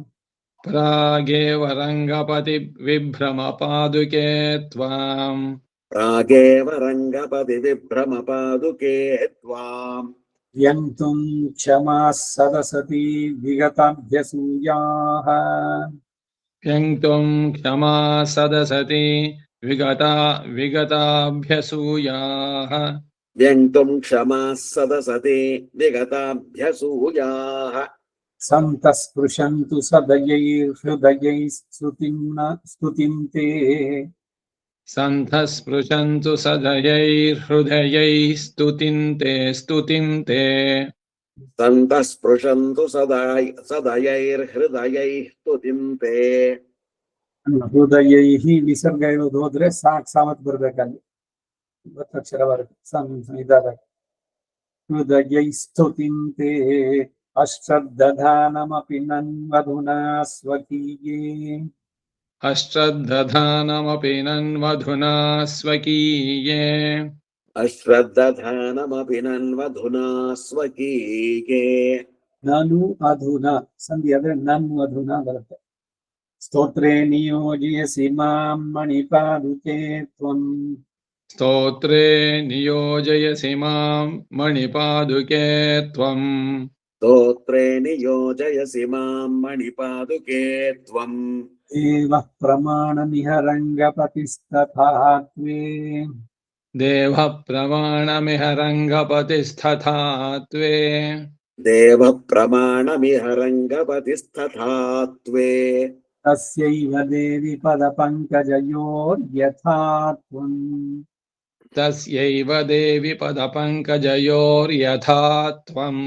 प्रागेव रङ्गपति विभ्रमपादुके त्वाम् प्रागेव रङ्गपति विभ्रमपादुके त्वाम् यन्तुं क्षमाः सदसति विगताभ्यसूयाः व्यङ्क्तुं क्षमा सदसति विगताभ्यसूयाः व्यङ्क्तुम् क्षमाः सदसति विगताभ्यसूयाः सन्तः स्पृशन्तु सदयैर्हृदयैः स्तुतिं ते सन्तः स्पृशन्तु सदयैर्हृदयैः स्तुतिं ते सन्तः स्पृशन्तु सदयैर्हृदयैः स्तुतिं ते ಹೃದಯೈಃ ವಿಸರ್ಗ ಇರೋದು ಹೋದ್ರೆ ಸಾವತ್ ಬರ್ಬೇಕಲ್ಲಿ 20 ಅಕ್ಷರ ಬರುತ್ತೆ ಇದಾದಾಗ ಹೃದಯೈ ಸ್ತುತಿಂತೆ ಅಶ್ರದ್ಧಾನಮಪಿ ನನ್ವಧುನಾ ಸ್ವಕೀಯೇ अश्रद्धधानमपि नन्वधुना स्वकीये अश्रद्धानमपि नन्वधुना स्वकीये ನಾನು ಅಧುನಾ ಸಂಧಿ ಆದ್ರೆ ನಾನು ಅಧುನಾ ಬರುತ್ತೆ ಸ್ತೋತ್ರೇ ನಿಯೋಜಿಯಸಿ ಮಾಂ ಮಣಿಪಾದುಕೆ ತ್ವಂ स्तोत्रे नियोजयसि मां मणिपादुके त्वम् स्तोत्रे नियोजयसि मां मणिपादुके त्वम् देवः प्रमाणमिह रङ्गपतिस्तथा त्वे देवः प्रमाणमिह रङ्गपतिस्तथा त्वे देवः प्रमाणमिह रङ्गपतिस्तथा त्वे तस्यैव देवि पदपङ्कजयोर्यथा त्वम् तस्यैव देवि पदपङ्कजयोर्यथा त्वम्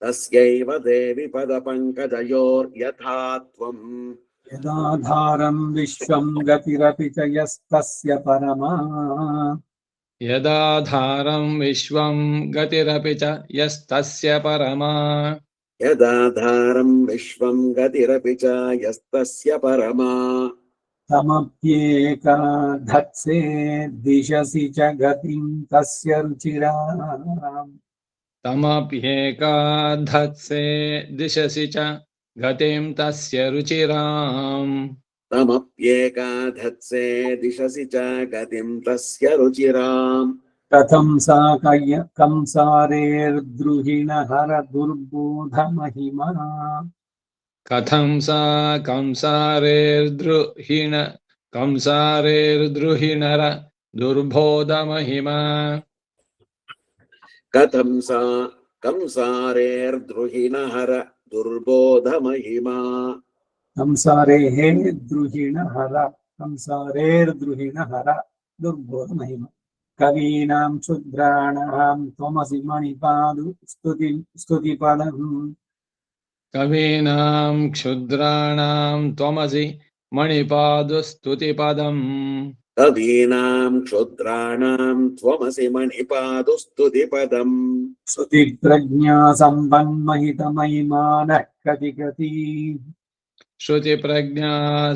तस्यैव देवि पदपङ्कजयोर्यथा त्वम् यदाधारं विश्वं गतिरपि च यस्तस्य परमा यदाधारं विश्वं गतिरपि च यस्तस्य परमा यदाधारं विश्वं गतिरपि च यस्तस्य परमा तमप्येका धत्से दिशसि च गतिं तस्य रुचिराम् तमप्येका धत्से दिशसि च गतिं तस्य रुचिराम् तमप्येका धत्से दिशसि च गतिं तस्य रुचिराम् कथं सा कंसारेर्द्रुहिणहर दुर्बोधमहिमा कथं सा कंसारेर्द्रुहिणर दुर्बोधमहिमा कथं सा कंसारेर्द्रुहिणहर दुर्बोधमहिमा कंसारेः द्रुहिणहर दुर्बोधमहिमा कवीनां क्षुद्राणां त्वमसि मणिपादु स्तुतिपदम् कवीनां क्षुद्राणां त्वमसि मणिपादुस्तुतिपदम् कवीनां क्षुद्राणां त्वमसि मणिपादुस्तुतिपदम् श्रुतिप्रज्ञा सम्पन्महितमहिमानः कति श्रुतिप्रज्ञा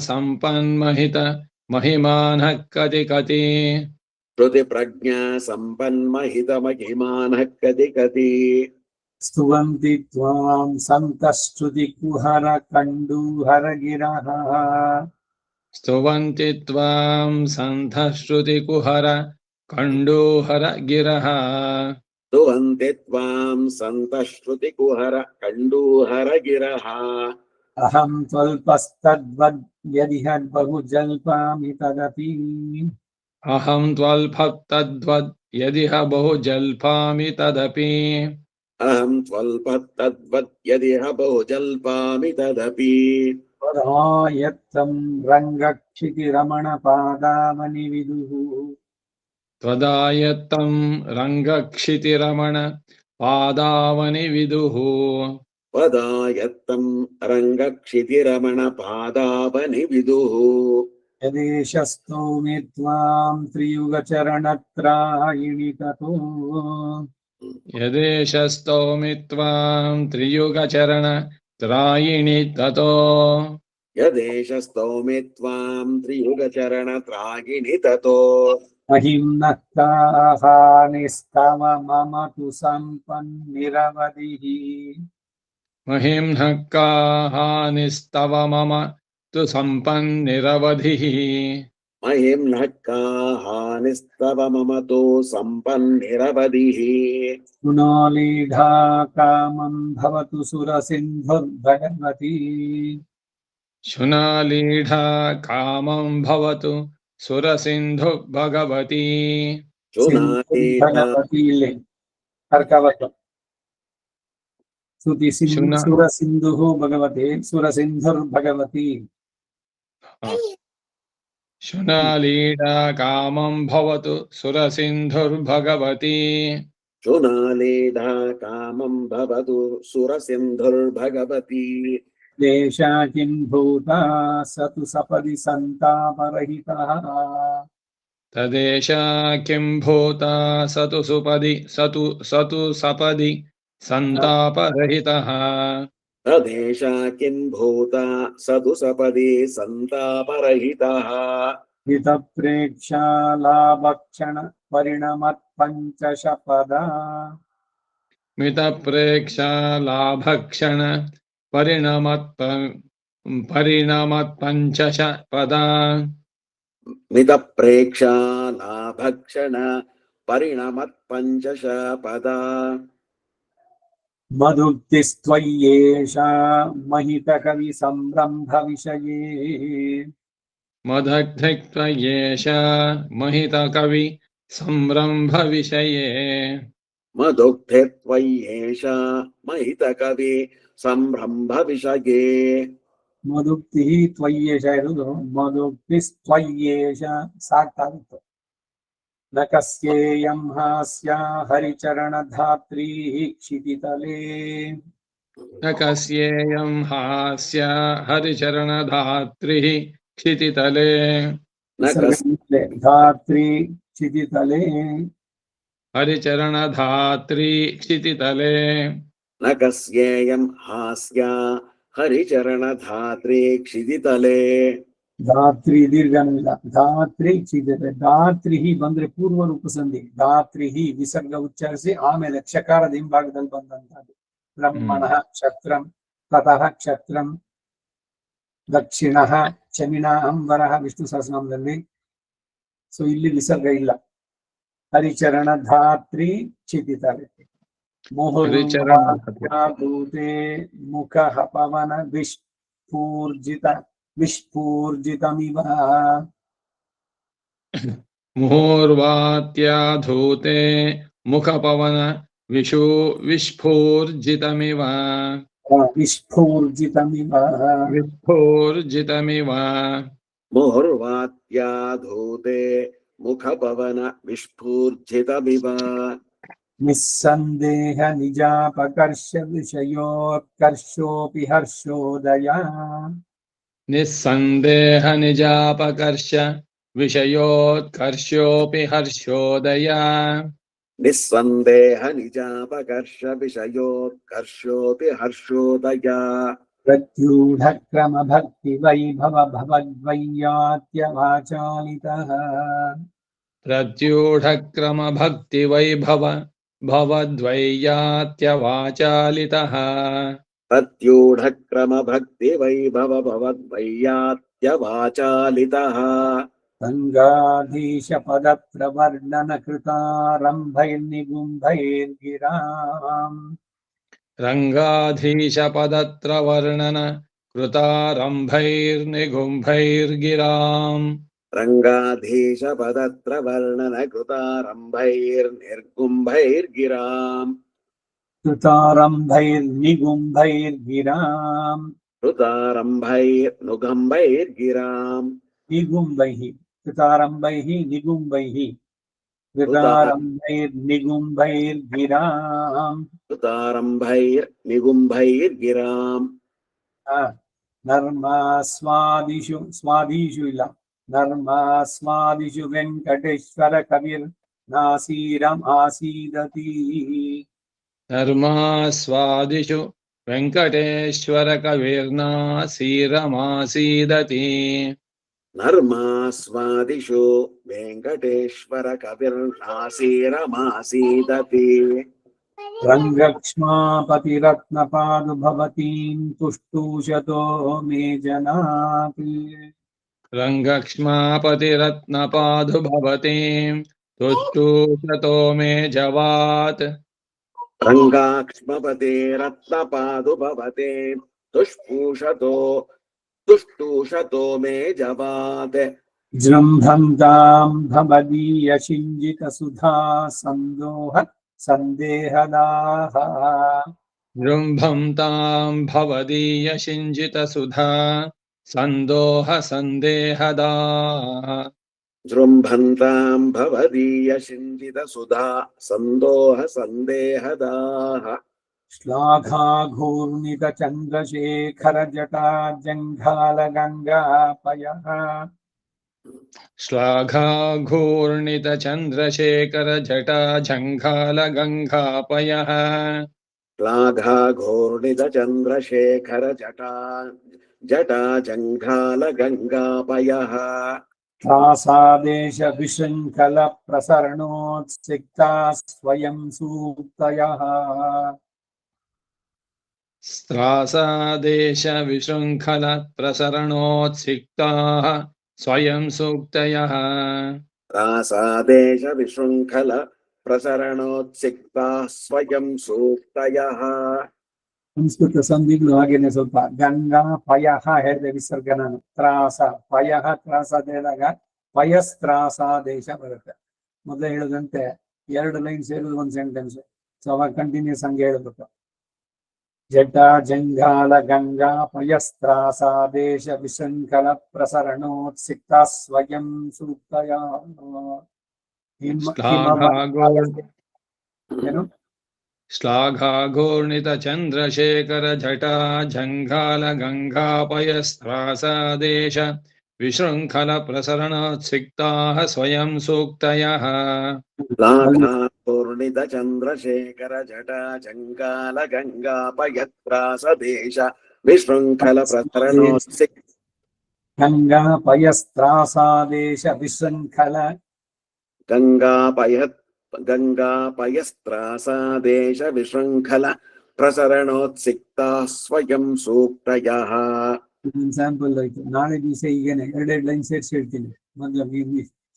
सम्पन्महितमहिमानः कति श्रुतिप्रज्ञा सम्पन्महितमहिमानः कति स्तुवन्ति त्वां सन्तः श्रुतिकुहर कण्डूहरगिरः स्तुवन्ति त्वां सन्तः श्रुतिकुहर कण्डूहरगिरः स्तुवन्ति त्वां सन्तः श्रुतिकुहर कण्डूहरगिरः अहं त्वल्पस्तद्वद् यदिह बहुजल्पामि तदपि अहं त्वल्पस्तद्वद् यदिह बहुजल्पामि तदपि अहं त्वल्पस्तद्वद् यदिह बहुजल्पामि तदपि त्वदायत्तं रङ्गक्षितिरमणपादावनिविदुः त्वदायत्तं रङ्गक्षितिरमण पादावनिविदुः त्वदायत्तं रङ्गक्षितिरमण पादावनिविदुः यदेशस्तौमि त्वां त्रियुगचरणत्रायिणि ततो यदेशस्तौमि त्वां त्रियुगचरणत्रायिणि ततो यदेशस्तौमि त्वां त्रियुगचरणत्रागिणि ततो महिम्नः काहानिस्तव मम तु सम्पन्निरवधिः महिम्नः का हानिस्तव मम तु सम्पन्निरवधिः महिम्नः का हानिस्तव मम तु सम्पन्निरवधिः गुणालीढा कामं भवतु सुरसिन्धुर्भगवती शुनालीढा कामं भवतु सुरसिन्धु भगवती चुनालीढा सिन्धुर्भगवती इल्ले अर्कवत्व स्तुति शुना सुरसिन्धुः भगवते सुरसिन्धुर्भगवती शुनालीढा कामं भवतु सुरसिन्धुर्भगवती चुनालीढा कामं भवतु सुरसिन्धुर्भगवती देशा किं भूता स तु सपदि सन्तापरहितः तदेशा किं भूता स तु सपदि सन्तापरहितः तदेशा किं भूता स तु सपदि सन्तापरहितः हितप्रेक्षालाभक्षण परिणमत्पञ्चशपदा मितप्रेक्षा लाभक्षण परिणमत्पञ्चश पदा मितप्रेक्षा लाभक्षण परिणमत्पञ्चश पदा मधुक्तिस्त्वय्येषा महितकवि संरम्भविषये मदग्धिक्त्वयेष महितकवि संरम्भविषये मदुग्धे त्वय्येषा महितकवि संरम्भविषये मधुक्तिः त्वय्येष इरुವುದು मधुक्तिस्त्वय्येष ಸಾಕಾಗುತ್ತೆ न कस्येयं हास्या हरिचरणधात्री क्षितितले न कस्येयं हास्य हरिचरणधात्रिः क्षितितले न कस् धात्री क्षितितले हरिचरणधात्री क्षितितले न कस्येयं हास्या हरिचरणधात्री क्षितितले धात्री दीर्घमिಲ್ಲ धात्री क्षितितले धात्री ಬಂದ್ರೆ ಪೂರ್ವ ರೂಪ ಸಂಧಿ ಧಾತ್ರಿ ವಿಸರ್ಗ ಉಚ್ಚರಿಸಿ ಆಮೇಲೆ ಕ್ಷಕಾರದ ಹಿಂಭಾಗದಲ್ಲಿ ಬಂದಂತದ್ದು ಬ್ರಹ್ಮಣಃ ಕ್ಷತ್ರಂ ತತಃ ಕ್ಷತ್ರಂ ದಕ್ಷಿಣಃ ಶಮಿನಃ ಅಂಬರಃ ವಿಷ್ಣು ಸಹಸ್ರನಾಮದಲ್ಲಿ ಸೊ ಇಲ್ಲಿ ವಿಸರ್ಗ ಇಲ್ಲ ಹರಿಚರಣ ಧಾತ್ರಿ ಕ್ಷಿತಿತಲೆ ಮುಹುರ್ವಾತ್ಯಾಧೂತೆ ಮುಖಃ ಪವನ ವಿಸ್ಫೂರ್ಜಿತಮಿವ मुहुर्वात्याधूते मुखपवन विस्फूर्जितमिव विस्फूर्जितमिव विस्फूर्जितमिव मुहुर्वात्याधूते मुखपवन विस्फूर्जितमिव निस्सन्देह निजापकर्ष विषयोत्कर्षोऽपि हर्षोदया निस्सन्देह निजापकर्ष विषयोत्कर्षोऽपि हर्षोदया निस्सन्देह निजापकर्ष विषयोत्कर्षोऽपि हर्षोदया प्रत्यूढक्रम भक्ति वैभव भवद्वैयात्यवाचालितः प्रत्यूढक्रम भक्ति वैभव भवद्वैयात्यवाचालितः प्रत्यूढक्रम भक्ति वैभव भवद्वैयात्यवाचालितः गङ्गाधीश पदप्रवर्णन कृतारम्भैर्निगुम्भैर्गिराम् रङ्गाधीशपदत्रवर्णन कृतारम्भैर्निगुम्भैर्गिराम् रङ्गाधीश पदत्रवर्णन कृतारम्भैर्निर्गुम्भैर्गिराम् कृतारम्भैर्निगुम्भैर्गिराम् कृतारम्भैर्नुगम्भैर्गिराम् निगुम्भैः कृतारम्भैः निगुम्भैः कृतारम्भैर्निगुम्भैर्गिराम् कृतारम्भैर्निगुम्भैर्गिराम् नर्मास्वादिषु स्वादिषु इल्ल नर्मास्वादिषु वेङ्कटेश्वर कविर्नासीरम् आसीदति धर्मास्वादिषु वेङ्कटेश्वर कविर्नासीरमासीदति नर्मास्वादिषु वेङ्कटेश्वर कविर्नासीरमासीदति रङ्गक्ष्मापतिरत्नपादु भवतीं तुष्टुशतो मे जनात् रङ्गक्ष्मापतिरत्नपादु भवतीं तुष्टुशतो मे जवात् रङ्गाक्ष्मपते रत्नपादु भवते तुष्टुशतो मे जवात् जृम्भन्तां भवदीयशिञ्जितसुधा सन्दोह सन्देहदाः जृम्भं तां भवदीयशिञ्जितसुधा सन्दोहसन्देहदाः जृम्भन्तां भवदीयशिञ्जितसुधा सन्दोह सन्देहदाः श्लाघाघूर्णितचन्द्रशेखरजटा जङ्घालगङ्गापयः श्लाघाघूर्णितचन्द्रशेखरजटा झङ्घालगङ्गापयः श्लाघाघूर्णितचन्द्रशेखर जटा जङ्घालगङ्गापयः त्रासादेशविशृङ्खलप्रसरणोत्सिक्ताः स्वयं सूक्तयः स्त्रासादेशविशृङ्खलप्रसरणोत्सिक्ताः स्वयं सूक्तयः त्रासादेश विशृङ्खल प्रसरणोत्सिक्ताः स्वयं सूक्तयः ಸಂಸ್ಕೃತ ಸಂಧಿಗಳು ಹಾಗೇನೆ ಸ್ವಲ್ಪ ಗಂಗಾ ಪಯಃ ಹೇಳಿದೆ ವಿಸರ್ಗ ನಾನು ತ್ರಾಸ ಪಯಃ ತ್ರಾಸ ಅಂತ ಹೇಳಿದಾಗ ಪಯಸ್ತ್ರಾಸಾದೇಶ ಬರುತ್ತೆ. ಮೊದಲೇ ಹೇಳಿದಂತೆ 2 ಲೈನ್ ಸೇರಿದ ಒಂದು ಸೆಂಟೆನ್ಸ್. ಸೊ ಅವಾಗ ಕಂಟಿನ್ಯೂಸ್ ಹಂಗೆ ಹೇಳ್ಬೇಕು. ಜಟ ಜಂಘಾಲ ಗಂಗಾ ಪಯಸ್ತ್ರಾಸಾದೇಶ ವಿಶೃಂಖಲ ಪ್ರಸರಣೋತ್ಸಿಕ್ತ ಸ್ವಯಂ ಸೂಕ್ತಯ ಏನು श्लाघाघूर्णितचन्द्रशेखरजटा जङ्घालगङ्गापयस्त्रासादेश विशृङ्खलप्रसरणोत्सिक्ताः स्वयं सूक्तयः श्लाघाघूर्णितचन्द्रशेखर जटा जङ्घाल गङ्गापयत्रासदेश विशृङ्खल प्रसरणोत्सिक् गंगा पयस्त्रासादेश विशृंखल गङ्गापयस्त्रासादेश विशृङ्खल प्रसरणोत्सिक्ताः स्वयं सूक्तयः ಎಕ್ಸಾಂಪಲ್ ಆಯ್ತು. ನಾಳೆ ದಿವಸ ಈಗೇನೆ 2 ಲೈನ್ ಸೇರಿಸಿ ಹೇಳ್ತೀನಿ. ಮೊದಲು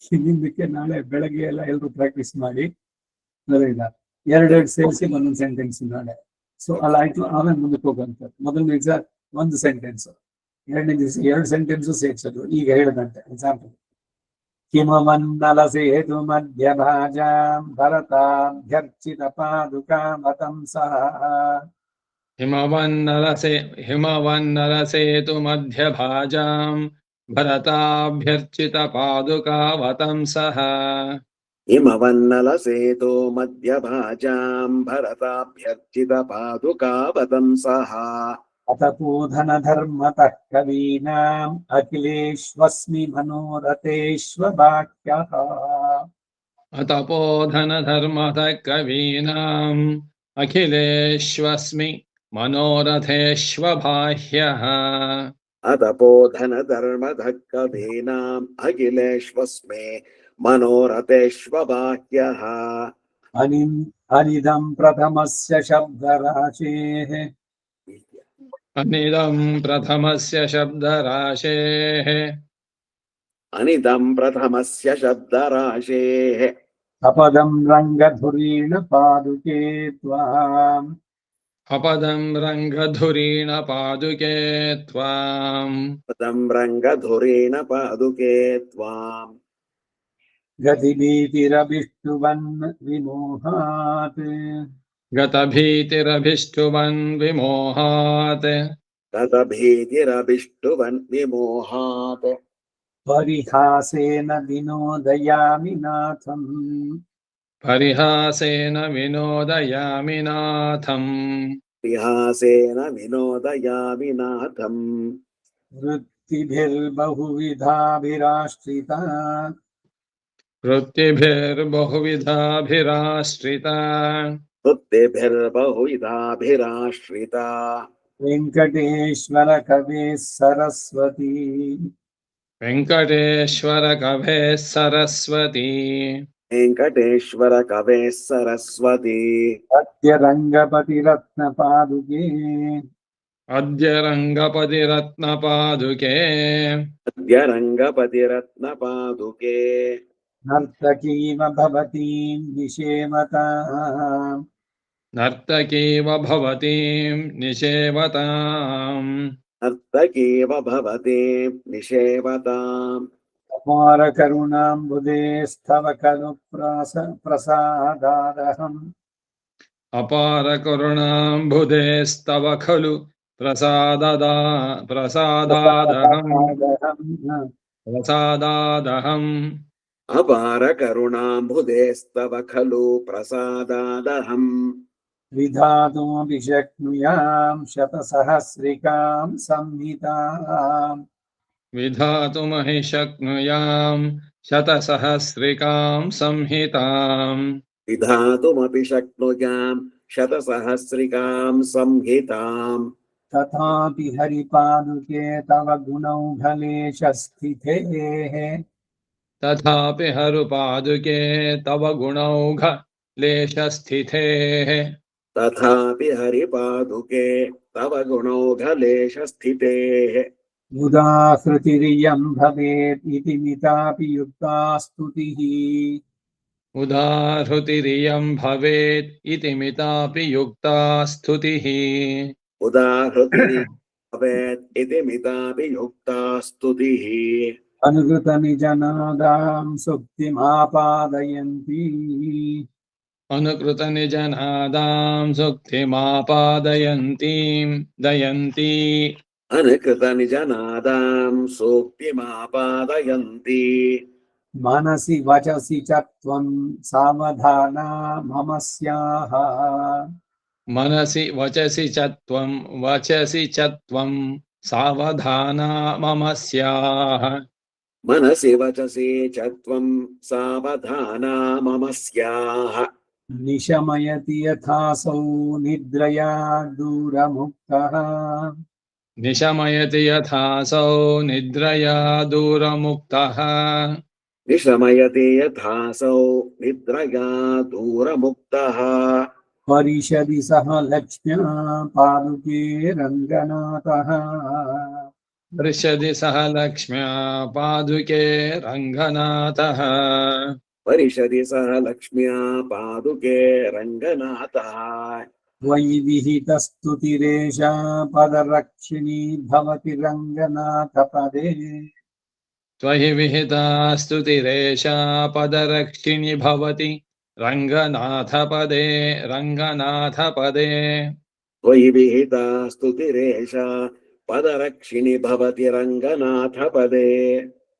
ಹಿಂದಿನದಕ್ಕೆ ನಾಳೆ ಬೆಳಗ್ಗೆ ಎಲ್ಲ ಎಲ್ಲರೂ ಪ್ರಾಕ್ಟೀಸ್ ಮಾಡಿ ಅದರಿಂದ 2 ಸೇರಿಸಿ ಒಂದೊಂದು ಸೆಂಟೆನ್ಸ್ ನಾಳೆ. ಸೊ ಅಲ್ಲ ಆಯ್ತು, ಆಮೇಲೆ ಮುಂದಕ್ಕೆ ಹೋಗುವಂತ ಮೊದಲನೇ ಎಕ್ಸಾಮ್ 1 ಸೆಂಟೆನ್ಸ್, 2ನೇ ದಿವಸ 2 ಸೆಂಟೆನ್ಸ್ ಸೇರಿಸೋದು. ಈಗ ಹೇಳಿದಂತೆ ಎಕ್ಸಾಂಪಲ್ किमवन्नलसेतु मध्यभाजां भरताभ्यर्चित पादुकामतं सः हिमवन्नलसेतु मध्यभाजां भरताभ्यर्चित पादुकावतंसः हिमवन्नलसेतो मध्यभाजां भरताभ्यर्चित पादुकावतंसः अतपोधनधर्मतः कवीनाम् अखिलेष्वस्मि मनोरथेष्ववाक्यः अतपोधनधर्मतः कवीनाम् अखिलेष्वस्मि मनोरथेष्वबाह्यः अतपोधनधर्मतः कवीनाम् अखिलेष्वस्मि मनोरथेष्वबाह्यः अनिदं प्रथमस्य शब्दराशेः अनिदं प्रथमस्य शब्दराशेः अनिदं प्रथमस्य शब्दराशेः अपदं रङ्गधुरीण पादुके त्वाम् अपदं रङ्गधुरीण पादुके त्वाम् पदं रङ्गधुरेण पादुके त्वाम् गतिभीतिरभिष्टुवन् विमोहात् गतभीतिरभिष्टुवन् विमोहात् गतभीतिरभिष्टुवन् विमोहात् परिहासेन विनोदयामि नाथम् परिहासेन विनोदयामि नाथम् परिहासेन विनोदयामि नाथम् वृत्तिभिर्बहुविधाभिराश्रिता वृत्तिभिर्बहुविधाभिराश्रिता वृत्तिभिर्बहुविधाभिराश्रिता वेङ्कटेश्वर कवेः सरस्वती वेङ्कटेश्वर कवेः सरस्वती ವೆಂಕಟೇಶ್ವರ ಕವೇ ಸರಸ್ವತಿ ಅದ್ಯ ರಂಗಪತಿರತ್ನ ಪಾದುಕೆ ಅದ್ಯ ರಂಗಪತಿರತ್ನ ಪಾದುಕೆ ಅದ್ಯ ರಂಗಪತಿರತ್ನ ಪಾದುಕೆ ನರ್ತಕೀವ ಭವತೀಂ ನಿಷೇವತಾಂ ನರ್ತಕೀವ ಭವತೀಂ ನಿಷೇವತಾಂ ನರ್ತಕೀವ ಭವತಿ ನಿಷೇವತಾಂ ಅಪಾರ ಕರುಣಾಂಬುದೇ ಸ್ತವ ಖಲು ಪ್ರಸಾದಾದಹಂ ಅಪಾರ ಕರುಣಾಂಬುಧೇಸ್ತವ ಖಲು ಪ್ರಸಾದಾದಹಂ ಅಪಾರ ಕರುಣಾಂಬುಧೇಸ್ತವ ಖಲು ಪ್ರಸಾದಾದಹಂ ವಿಧಾತುಮಪಿ ಶಕ್ನುಯಾಂ ಶತಸಹಸ್ರಿಕಾಂ ಸಂಹಿತಾಂ ವಿಧಾತುಮಹಿ ಶಕ್ನುಯಾಂ ಶತಸಹಸ್ರಿಕಾಂ ಸಂಹಿತಾಂ ವಿಧಾತುಮಪಿ ಶಕ್ನುಯಾಂ ಶತಸಹಸ್ರಿಕಾಂ ಸಂಹಿತಾಂ ತಥಾಪಿ ಹರಿಪಾದುಕೆ ತವ ಗುಣೌಘಲೇಶ ಸ್ಥಿತೇಃ ತಥಾಪಿ ಹರುಪಾದುಕೆ ತವ ಗುಣೌಘ ಲೇಶ ಸ್ಥಿತೇಃ ತಥಾಪಿ ಹರಿಪಾದುಕೆ ತವ ಗುಣೌಘಲೇಶ ಸ್ಥಿತೇಃ ಉದಾಹೃತಿರಿಯಂ ಭವೇತ್ ಇತಿ ಮಿತಾಪಿ ಯುಕ್ತಾ ಸ್ತುತಿಃ ಉದಾಹೃತಿರಿಯಂ ಭವೇತ್ ಇತಿ ಮಿತಾಪಿ ಯುಕ್ತಾ ಸ್ತುತಿಃ ಉದಾಹೃತಿ ಭವೇತ್ ಇತಿ ಮಿತಾಪಿ ಯುಕ್ತಾ ಸ್ತುತಿಃ ಅನುಗೃತ ನಿಜನಾದಾಂ ಸುಕ್ತಿಮಾಪಾದಯಂತಿ ಅನುಕೃತ ನಿಜನಾದಾಂ ಸುಕ್ತಿಮಾಪಾದಯಂತೀಂ ದಯಂತಿ ಅನುಕೃತ ನಿಜನಾದಾಂ ಸೂಕ್ತಿಮಾಪಾದಯಂತಿ ಮನಸಿ ವಚಸಿ ಚ ತ್ವಂ ಸಾವಧಾನ ಮಮ ಸ್ಯಾಹ ಮನಸಿ ವಚಸಿ ಚ ತ್ವಂ ಸಾವಧಾನ ಮಮ ಸ್ಯಾಹ ಮನಸಿ ವಚಸಿ ಚ ತ್ವಂ ಸಾವಧಾನ ಮಮ ಸ್ಯಾಹ ನಿಶಮಯತಿ ಯಥಾಸೌ ನಿದ್ರಯಾ ದೂರಮುಕ್ತಃ ನಿಶಮಯತಿ ಯಥಾಸೌ ನಿದ್ರಯಾ ದೂರಮುಕ್ತಃ ನಿಶಮಯತಿ ಯಥಾಸೌ ನಿದ್ರಯಾ ದೂರಮುಕ್ತಃ ಪರಿಷದಿ ಸಹ ಲಕ್ಷ್ಮ್ಯಾ ಪಾದುಕೆ ರಂಗನಾಥಃ ಪರಿಷದಿ ಸಹ ಲಕ್ಷ್ಮ್ಯಾ ಪಾದುಕೆ ರಂಗನಾಥಃ ಪರಿಷದಿ ಸಹ ಲಕ್ಷ್ಮ್ಯಾ ಪಾದುಕೆ ರಂಗನಾಥಃ ತ್ವಯಿ ವಿಹಿತಸ್ತುತಿರೇಷಾ ಪದರಕ್ಷಿಣೀ ಭವತಿ ರಂಗನಾಥ ಪದೇ ತ್ವಯಿ ವಿಹಿತಾ ಸ್ತುತಿರೇಷಾ ಪದರಕ್ಷಿಣಿ ಭವತಿ ರಂಗನಾಥ ಪದೇ ರಂಗನಾಥ ಪದೇ ತ್ವಯಿ ವಿಹಿತಾ ಸ್ತುತಿರೇಷ ಪದರಕ್ಷಿಣಿ ಭವತಿ ರಂಗನಾಥ ಪದೇ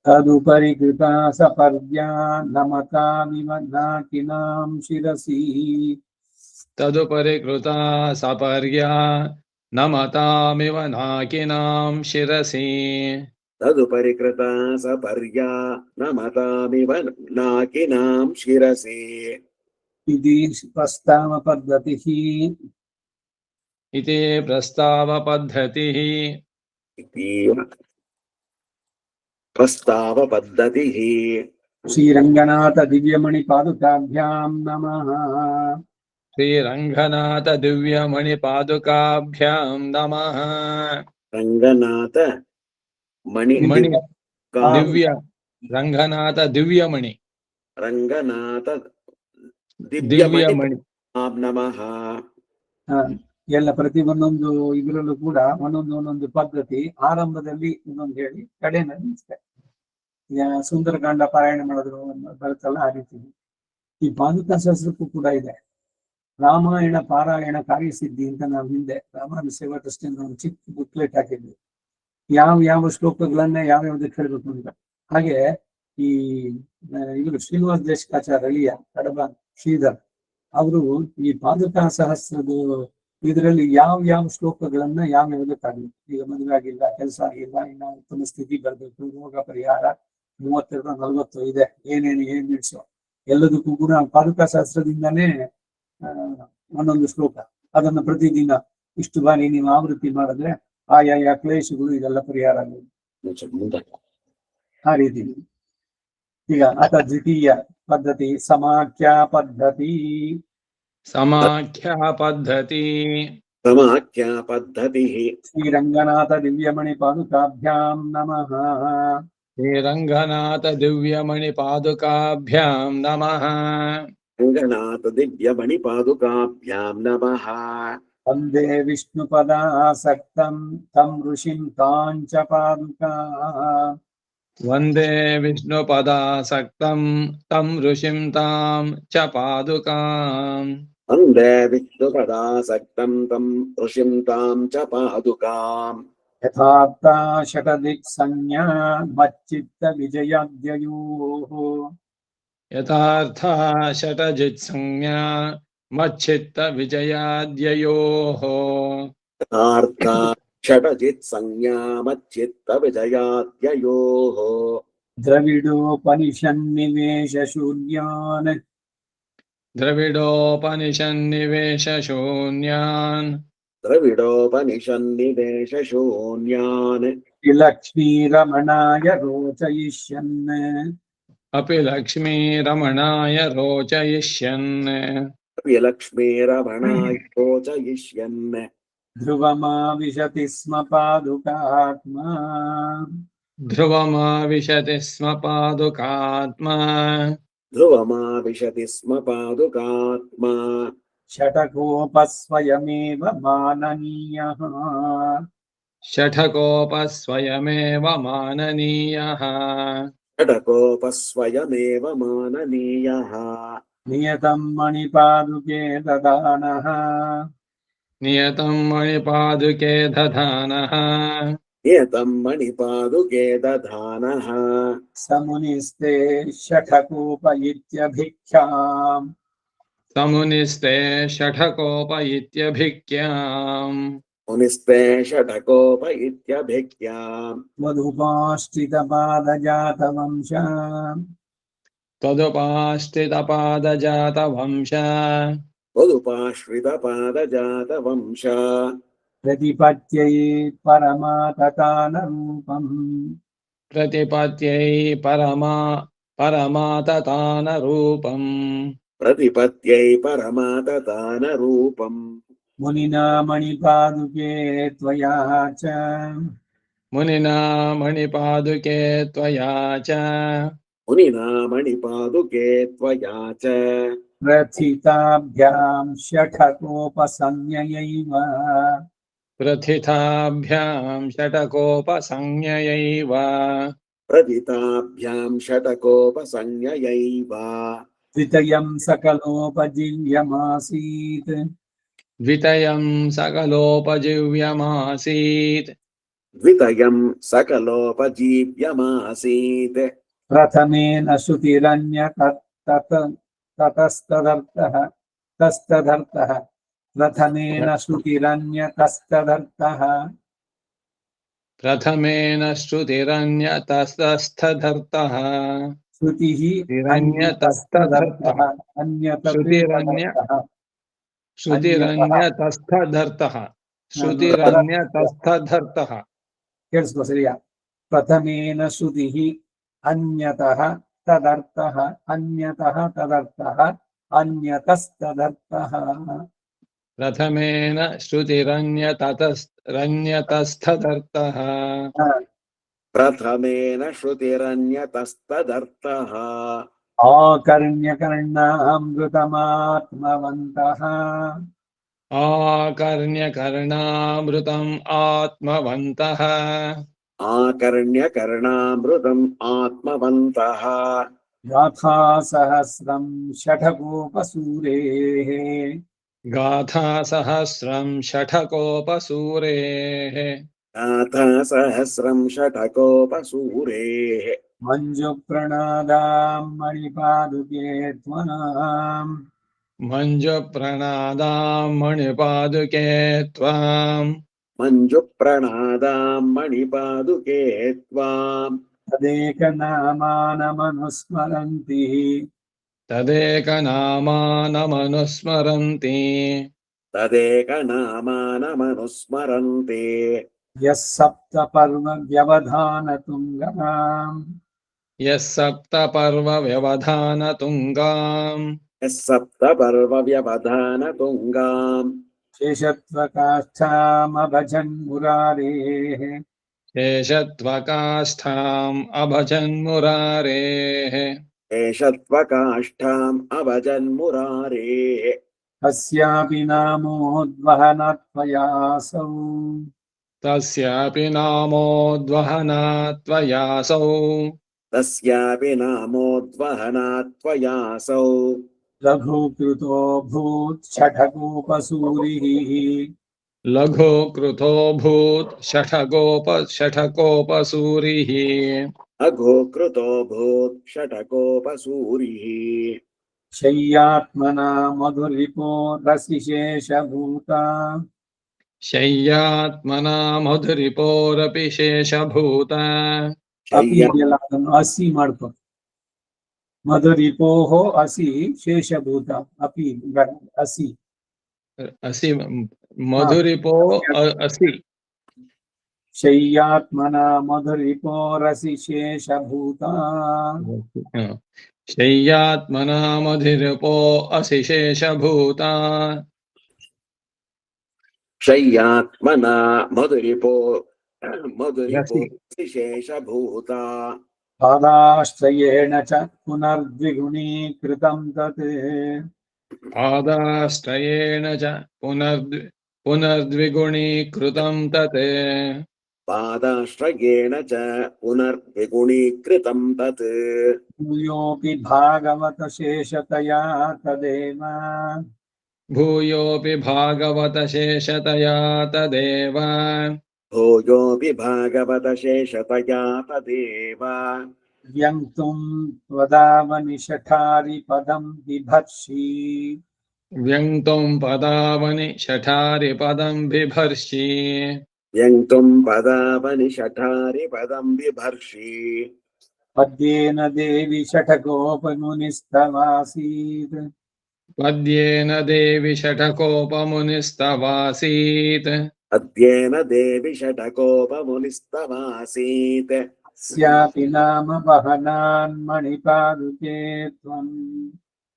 ತದುಪರಿ ಕೃತಾ ಸಪರ್ಯಾ ನಮತಾಮಿವ ನಾಕಿನಾಂ ಶಿರಸಿ ತದುಪರಿ ಕೃತಾ ಸಪರ್ಯಾ ನಮತಾಮಿವ ನಾಕಿನಾಂ ಶಿರಸಿ ತದುಪರಿ ಕೃತಾ ಸಪರ್ಯಾ ನಮತಾಮಿವ ನಾಕಿನಾಂ ಶಿರಸಿ ಇತಿ ಪ್ರಸ್ತಾವ ಪದ್ಧತಿಃ ಇತಿ ಪ್ರಸ್ತಾವ ಪದ್ಧತಿಃ ಇತೀವ ಪ್ರಸ್ತಾವ ಪದ್ಧತಿಃ ಶ್ರೀರಂಗನಾಥ ದಿವ್ಯಮಣಿ ಪಾದುಕಾಭ್ಯಾಂ ನಮಃ ಶ್ರೀರಂಗನಾಥ ದಿವ್ಯಮಣಿ ಪಾದುಕಾಭ್ಯಾಂ ನಮಃ ರಂಗನಾಥ ಮಣಿ ಮಣಿ ಕಾ- ದಿವ್ಯ ರಂಗನಾಥ ದಿವ್ಯಮಣಿ ರಂಗನಾಥ ದಿವ್ಯಮಣಿ ದಿವ್ಯಮಣಿ ನಮಃ ಎಲ್ಲ ಪ್ರತಿ ಒಂದೊಂದು ಇದರಲ್ಲೂ ಕೂಡ ಒಂದೊಂದು ಪದ್ಧತಿ ಆರಂಭದಲ್ಲಿ ಇನ್ನೊಂದು ಹೇಳಿ ಕಡೆನಲ್ಲಿ ಇಷ್ಟೇ ಸುಂದರಕಾಂಡ ಪಾರಾಯಣ ಮಾಡಿದ್ರು ಬರುತ್ತಲ್ಲ ಆ ರೀತಿ ಈ ಪಾದುಕಾ ಶಾಸ್ತ್ರಕ್ಕೂ ಕೂಡ ಇದೆ. ರಾಮಾಯಣ ಪಾರಾಯಣ ಕಾರ್ಯಸಿದ್ಧಿ ಅಂತ ನಾವು ಹಿಂದೆ ರಾಮಾಯಣ ಸೇವಾ ಟ್ರಸ್ಟಿಂದ ಒಂದು ಚಿಕ್ಕ ಬುಕ್ಲೆಟ್ ಹಾಕಿದ್ವಿ, ಯಾವ ಶ್ಲೋಕಗಳನ್ನ ಯಾವ್ಯಾವ್ದಕ್ಕೆ ಹೇಳ್ಬೇಕು ಅಂತ. ಹಾಗೆ ಈ ಇವರು ಶ್ರೀನಿವಾಸ ದೇಶಕಾಚಾರ್ಯ ಅಳಿಯ ಕಡಬ ಶ್ರೀಧರ್ ಅವರು ಈ ಪಾದುಕಾ ಸಹಸ್ರದ ಇದರಲ್ಲಿ ಯಾವ ಶ್ಲೋಕಗಳನ್ನ ಯಾವ್ಯಾವ್ದಕ್ಕಾಗ್ಬೇಕು. ಈಗ ಮದುವೆ ಆಗಿಲ್ಲ, ಕೆಲಸ ಆಗಿಲ್ಲ, ಇನ್ನ ಉತ್ತಮ ಸ್ಥಿತಿ ಬರ್ಬೇಕು, ರೋಗ ಪರಿಹಾರ 32-40 ಇದೆ, ಏನ್ ನಿಲ್ಸೋ ಎಲ್ಲದಕ್ಕೂ ಕೂಡ ಪಾದುಕಾ ಶಾಸ್ತ್ರದಿಂದಾನೇ ಒಂದೊಂದು ಶ್ಲೋಕ. ಅದನ್ನ ಪ್ರತಿದಿನ ಇಷ್ಟು ಬಾರಿ ನೀವು ಆವೃತ್ತಿ ಮಾಡಿದ್ರೆ ಆಯಾ ಕ್ಲೇಶಗಳು ಇದೆಲ್ಲ ಪರಿಹಾರ ಆಗೋದು. ಆ ರೀತಿ ಈಗ ಅಥ ದ್ವಿತೀಯ ಪದ್ಧತಿ ಸಮಾಖ್ಯಾ ಪದ್ಧತಿ समाख्या पद्धति समाख्या पद्धतिः ಶ್ರೀರಂಗನಾಥ ದಿವ್ಯಮಣಿ ಪಾದುಕಾಭ್ಯಾಂ ನಮಃ श्रीरङ्गनाथ दिव्यमणि पादुकाभ्यां नमः रङ्गनाथ दिव्यमणिपादुकाभ्यां नमः ವಂದೇ ವಿಷ್ಣುಪದಾಸಕ್ತಂ ತಂ ಋಷಿಂ ಕಾಂಚ ಪಾದುಕಾ वन्दे विष्णुपदासक्तं तं ऋषिं तां च पादुकाम् वन्दे विष्णुपदासक्तं तं ऋषिं तां च पादुकाम् ಯಥಾರ್ಥ ಷಟದಿಕ್ ಸಂಜ್ಞಾ ಮಚ್ಚಿತ್ತ ವಿಜಯಾದ್ಯಯೋಃ यथार्था षटजित्संज्ञा मच्चित्तविजयाद्ययोः यथार्था षटजित् संज्ञामच्चित्तविजयाद्ययोः ದ್ರವಿಡೋಪನಿಷನ್ನಿವೇಶ ಶೂನ್ಯಾನ್ द्रविडोपनिषन्निवेशशून्यान् द्रविडोपनिषन्निवेशशून्यान् ಲಕ್ಷ್ಮೀರಮಣಾಯ ರೋಚಯಿಷ್ಯನ್ अपि लक्ष्मीरमणाय रोचयिष्यन् लक्ष्मीरमणाय रोचयिष्यन् ಧ್ರುವಮಾವಿಶತಿ ಸ್ಮ ಪಾದುಕಾತ್ಮಾ ध्रुवमाविशति स्म पादुकात्मा ध्रुवमाविशति स्म पादुकात्मा ಷಟಕೋಪಸ್ವಯಮೇವ ಮಾನನೀಯಃ षठकोपस्वयमेव माननीयः षटकोपस्वयमेव माननीयः ನಿಯತಂ ಮಣಿಪಾದುಕೆ ದದಾನಃ नियतं मणिपादुके दधानः एतं मणिपादुके दधानः ಸಮುನಿಸ್ತೆ ಷಠಕೋಪ ಇತ್ಯಭಿಖ್ಯಾಂ समुनिस्ते षठकोप इत्यभिज्ञाम् मुनिस्ते षटकोप इत्यभिज्ञाम् ಮಧುಪಾಶ್ರಿತಪಾದಜಾತವಂಶ तदुपाश्रितपादजातवंश वदुपाश्रितपादजातवंश ಪ್ರತಿಪತ್ಯೈ ಪರಮಾತತಾನರೂಪಂ प्रतिपत्यै परमाततानरूपम् प्रतिपत्यै परमाततानरूपम् ಮುನಿನಾ ಮಣಿಪಾದುಕೆ ತ್ವಯಾ ಚ मुनिना मणिपादुके त्वया च मुनिना मणिपादुके त्वया च ಪ್ರಥಿತಾಭ್ಯಾಂ ಷಠಕೋಪಸಂಜ್ಞಯೈವ प्रथिताभ्यां षटकोपसंज्ञयैव प्रथिताभ्यां षटकोपसंज्ञयैव ದ್ವಿತಯಂ ಸಕಲೋಪಜೀವ್ಯಮಾಸೀತ್ द्वितयं सकलोपजीव्यमासीत् द्वितयं सकलोपजीव्यमासीत् ಪ್ರಥಮೇನ ಶ್ರುತಿರನ್ಯತಸ್ತದರ್ಥಃ ತಸ್ತದರ್ಥಃ ಪ್ರಥಮೇನ ಶ್ರುತಿರನ್ಯತಸ್ತದರ್ಥಃ प्रथमेन श्रुतिरन्यतस्तस्थधर्तः ಶ್ರುತಿಃ श्रुतिरन्यतस्तधर्थः ಅನ್ಯತಸ್ತದರ್ಥಃ श्रुतिरन्यतस्थधर्तः श्रुतिरन्यतस्थधर्तः ಕೇಳಿಸ್ಕೊ ಸರಿಯಾ ಪ್ರಥಮೇನ ಶ್ರುತಿಃ ಅನ್ಯತಃ ತದರ್ಥಃ ಅನ್ಯತಃ ತದರ್ಥಃ ಅನ್ಯತಸ್ತದರ್ಥಃ प्रथमेन श्रुतिरन्यतस्तधर्थः प्रथमेन श्रुतिरन्यतस्तदर्थः ಆಕರ್ಣ್ಯಕರ್ಣಾಮೃತಮಾತ್ಮವಂತಃ आकर्ण्यकर्णामृतम् आत्मवन्तः आकर्ण्यकर्णामृतम् आत्मवन्तः गाथासहस्रं षठकोपसूरेः गाथासहस्रं षठकोपसूरेः गाथासहस्रं षटकोपसूरेः मञ्जुप्रणादां मणिपादुके त्वाम् मञ्जुप्रणादां मणिपादुके त्वाम् मञ्जुप्रणादां मणिपादुके त्वाम् तदेकनामानमनुस्मरन्ति तदेकनामानमनुस्मरन्ति तदेकनामानमनुस्मरन्ते यः सप्तपर्वव्यवधानतुङ्गाम् यः सप्तपर्वव्यवधानतुङ्गाम् यः सप्तपर्वव्यवधानतुङ्गाम् शेषत्वकाष्ठामभजन् मुरारेः शेषत्वकाष्ठाम् अभजन्मुरारेः एषत्वकाष्ठाम् अभजन्मुरारेः तस्यापि नामोद्वहनत्वयासौ तस्यापि नामोद्वहनात्वयासौ तस्यापि नामोद्वहनात्वयासौ लघुकृतो भूत् षठकोपसूरिः लघु कृतो भूत् षठकोपसूरिः अघोकृतो भूत् षटकोपसूरिः शय्यात्मना मधुरिपो रसिशेषभूता शय्यात्मना मधुरिपोरपि शेषभूत अपि शय्या ಇದೆಯಲ್ಲ ಅದನ್ನು ಹಸಿ ಮಾಡ್ಕೊ ಮಧುರಿಪೋಹೋ ಹಸಿ ಶೇಷಭೂತ ಅಪಿ ಹಸಿ असि मधुरिपो असि शय्यात्मना मधुरिपो रसि शेषभूता शय्यात्मना मधुरिपो असि शेषभूता शय्यात्मना मधुरिपो शेषभूता पादाश्रयेण च पुनर्द्विगुणीकृतं तत् पादाश्रयेण च पुनर्द्विगुणीकृतं तत् पादाश्रयेण च पुनर्विगुणीकृतं तत् भूयोऽपि भागवत शेषतया तदेव भूयोऽपि भागवत शेषतया तदेव भोजोऽपि भागवत शेषतया तदेव व्यङ्क्तुं त्वदावनिषठारि पदं बिभर्षि व्यङ्क्तुं पदावनि शठारिपदं बिभर्षि व्यङ्क्तुं पदावनिषठारि पदं बिभर्षि पद्येन देवि षठकोपमुनिस्तवासीत् पद्येन देवि षठकोपमुनिस्तवासीत् अद्येन देवि षटकोपमुनिस्तवासीत् स्यापि नाम वहनान् मणिपादुके त्वम्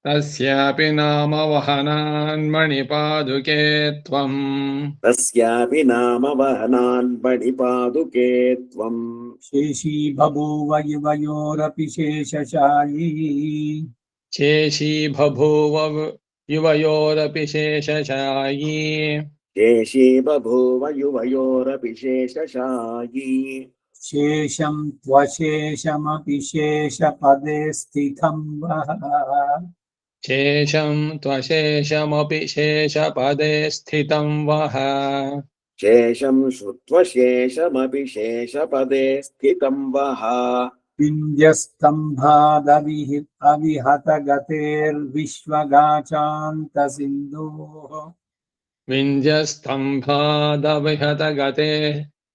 तस्यापि नाम वहनान्मणिपादुके त्वम् तस्यापि नाम वहनान् मणिपादुके त्वम् शेषी बभूव युवयोरपि शेषशायी शेषी बभूव युवयोरपि शेषशायी शेषी बभूव युवयोरपि शेषशायी शेषं त्वशेषमपि शेषपदे स्थितं वः शेषं त्वशेषमपि शेषपदे स्थितं वः शेषं श्रुत्वशेषमपि शेषपदे स्थितं वः विन्द्यस्तम्भादविहतगतेर्विश्वगाचान्तसिन्धोः विन्द्यस्तम्भादविहतगते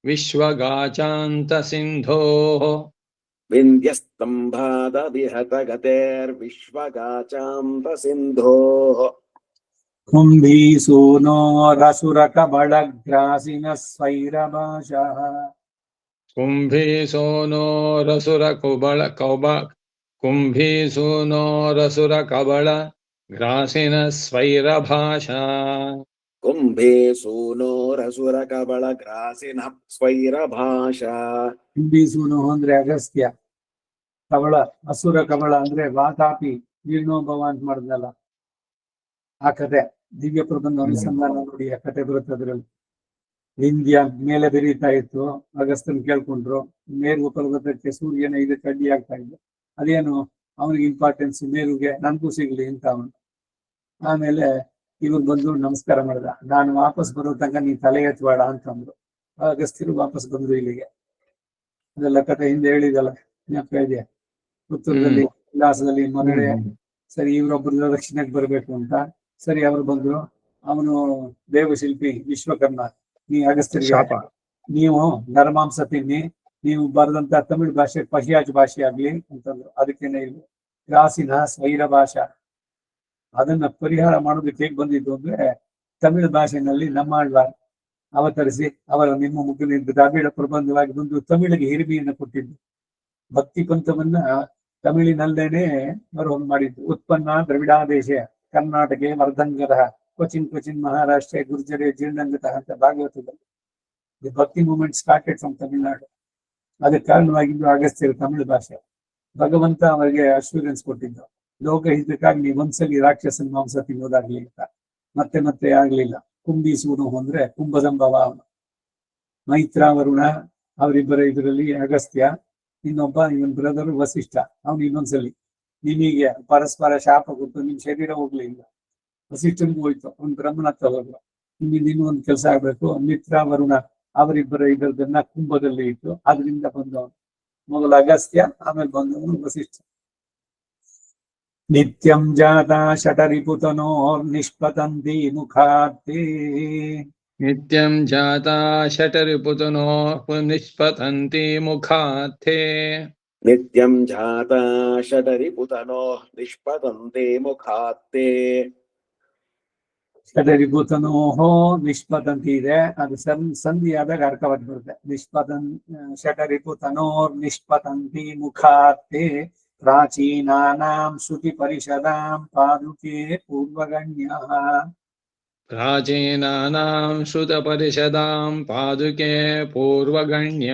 विश्वगाचान्तसिन्धोः विन्द्यस्तम्भादविहतगतेर्विश्वगाचान्तसिन्धोः कुम्भीसूनोरसुरकबलग्रासिनः स्वैरभाषः कुम्भीसूनोरसुरकबल ग्रासिनः स्वैरभाषा कुम्भे सूनोरसुरकबलग्रासिनः स्वैरभाषा ಕುಂಭೀಸೂನು ಅಂದ್ರೆ ಅಗಸ್ತ್ಯ, ಕಬಳ ಅಸುರ ಕಬಳ ಅಂದ್ರೆ ವಾತಾಪಿ ಜೀರ್ಣೋಭವ ಅಂತ ಮಾಡಿದ್ನಲ್ಲ ಆ ಕತೆ. ದಿವ್ಯ ಪ್ರಬಂಧ ಅನುಸಂಧಾನ ನೋಡಿ ಆ ಕತೆ ಬರುತ್ತೆ ಅದ್ರಲ್ಲಿ. ವಿಂಧ್ಯ ಮೇಲೆ ಬೆರೀತಾ ಇತ್ತು, ಅಗಸ್ತನ್ ಕೇಳ್ಕೊಂಡ್ರು. ಮೇರು ಪರ್ವತಕ್ಕೆ ಸೂರ್ಯನ ಇದಕ್ಕೆ ಅಡ್ಡಿ ಆಗ್ತಾ ಇದ್ದ. ಅದೇನು ಅವನಿಗೆ ಇಂಪಾರ್ಟೆನ್ಸ್, ಮೇರುಗೆ ನನ್ಗೂ ಸಿಗ್ಲಿ ಅಂತ ಅವನು. ಆಮೇಲೆ ಇವ್ರು ಬಂದು ನಮಸ್ಕಾರ ಮಾಡ್ದ. ನಾನು ವಾಪಸ್ ಬರೋ ತನಕ ನೀ ತಲೆ ಎತ್ತಬೇಡ ಅಂತಂದ್ರು. ಅಗಸ್ತ್ಯರು ವಾಪಸ್ ಬಂದ್ರು ಇಲ್ಲಿಗೆ. ಅದೆಲ್ಲ ಕತೆ ಹಿಂದೆ ಹೇಳಿದಲ್ಲ, ಜ್ಞಾಪಕ ಇದೆಯಾ? ಉತ್ತರದಲ್ಲಿ ಉಲ್ಲಾಸದಲ್ಲಿ ಮರಳೆ ಸರಿ ಇವರೊಬ್ಬರ ದಕ್ಷಿಣಕ್ಕೆ ಬರ್ಬೇಕು ಅಂತ. ಸರಿ ಅವರು ಬಂದ್ರು. ಅವನು ದೇವಶಿಲ್ಪಿ ವಿಶ್ವಕರ್ಮ. ನೀ ಅಗಸ್ತ್ಯರಿಗೆ ನೀವು ನರಮಾಂಸ ತಿನ್ನಿ, ನೀವು ಬರೆದಂತ ತಮಿಳ್ ಭಾಷೆ ಪಹಿಯಾಜ್ ಭಾಷೆ ಆಗ್ಲಿ ಅಂತಂದ್ರು. ಅದಕ್ಕೇನೆ ಇಲ್ಲಿ ಗ್ರಾಸಿನ ಸ್ವೈರ ಭಾಷಾ. ಅದನ್ನ ಪರಿಹಾರ ಮಾಡೋದಕ್ಕೆ ಹೇಗೆ ಬಂದಿದ್ದು ಅಂದ್ರೆ, ತಮಿಳು ಭಾಷೆನಲ್ಲಿ ನಮ್ಮಾಳ್ವಾರ್ ಅವತರಿಸಿ ಅವರ ನಿಮ್ಮ ಮುಖದಿಂದ ದ್ರಾವಿಡ ಪ್ರಬಂಧವಾಗಿ ಬಂದು ತಮಿಳಿಗೆ ಹಿರಿಮೆಯನ್ನು ಕೊಟ್ಟಿದ್ದು. ಭಕ್ತಿ ಪಂಥವನ್ನ ತಮಿಳಿನಲ್ಲೇನೆ ಬರುವಂಗ್ ಮಾಡಿದ್ದು. ಉತ್ಪನ್ನ ದ್ರವಿಡಾದೇಶ ಕರ್ನಾಟಕ ವರ್ಧಂಗದ ಕ್ವಚಿನ್ ಮಹಾರಾಷ್ಟ್ರ ಗುರ್ಜರೆ ಜೀರ್ಣಂಗತಃ ಅಂತ ಭಾಗವತದಲ್ಲಿ ದಿ ಭಕ್ತಿ ಮೂವ್ಮೆಂಟ್ ಸ್ಟಾರ್ಟೆಡ್ ಫ್ರಮ್ ತಮಿಳ್ನಾಡು. ಅದಕ್ಕೆ ಕಾರಣವಾಗಿದ್ದು ಅಗಸ್ತ್ಯರು ತಮಿಳು ಭಾಷೆ. ಭಗವಂತ ಅವರಿಗೆ ಅಶ್ಯೂರೆನ್ಸ್ ಕೊಟ್ಟಿದ್ದು, ಲೋಕ ಹಿತಕ್ಕಾಗಿ ನೀವು ಒಂದ್ಸಲಿ ರಾಕ್ಷಸನ ಮಾಂಸ ತಿನ್ನೋದಾಗ್ಲಿ ಅಂತ. ಮತ್ತೆ ಆಗ್ಲಿಲ್ಲ. ಕುಂಬಿಸುವುದು ಅಂದ್ರೆ ಕುಂಭದಂಬವ, ಮೈತ್ರ ವರುಣ ಅವರಿಬ್ಬರ ಇದರಲ್ಲಿ ಅಗಸ್ತ್ಯ, ಇನ್ನೊಬ್ಬ ಇವನ್ ಬ್ರದರ್ ವಸಿಷ್ಠ. ಅವನು ಇನ್ನೊಂದ್ಸಲಿ ನಿಮಗೆ ಪರಸ್ಪರ ಶಾಪ ಕೊಟ್ಟು ನಿಮ್ ಶರೀರ ಹೋಗ್ಲಿಲ್ಲ. ವಸಿಷ್ಠನ್ಗೂ ಹೋಯ್ತು, ಅವ್ನು ಬ್ರಹ್ಮನತ್ತ ಹೋದ್ರು. ಇನ್ನೊಂದು ಕೆಲಸ ಆಗ್ಬೇಕು. ಮಿತ್ರ ವರುಣ ಅವರಿಬ್ಬರ ಇದರದನ್ನ ಕುಂಭದಲ್ಲಿ ಇಟ್ಟು ಅದರಿಂದ ಬಂದವನು ಮೊದಲು ಅಗಸ್ತ್ಯ, ಆಮೇಲೆ ಬಂದವನು ವಸಿಷ್ಠ. ನಿತ್ಯಂ ಜಾತ ಷಟರಿಪುತನೋರ್ ನಿಷ್ಪತಂತಿ ಮುಖಾರ್ತೆ. ನಿತ್ಯಂ ಜಾತಾ ಷಟರಿಪುತನೋ ನಿಷ್ಪತಂತಿ ಮುಖಾರ್ಥೆ. ನಿತ್ಯಂ ಜಾತ ಷಟರಿಪುತನೋ ನಿಷ್ಪತಂತೆ ಮುಖಾತ್ತೆ. ಷಟರಿಪುತನೋಹೋ ನಿಷ್ಪತಂತಿ ಇದೆ, ಅದು ಸಂಧಿಯಾದಾಗ ಅರ್ಥವಾಗಿ ಬರುತ್ತೆ. ಷಟರಿಪುತನೋರ್ ನಿಷ್ಪತಂತಿ ಮುಖಾರ್ತೆ ಪ್ರಾಚೀನಾನಾಂ ಶ್ರುತಿ ಪರಿಷದಾಂ ಪಾದುಕೆ ಪೂರ್ವಗಣ್ಯಃ. ಪ್ರಾಚೀನಾನಾಂ ಶ್ರುತ ಪರಿಷದಾಂ ಪಾದುಕೆ ಪೂರ್ವಗಣ್ಯ.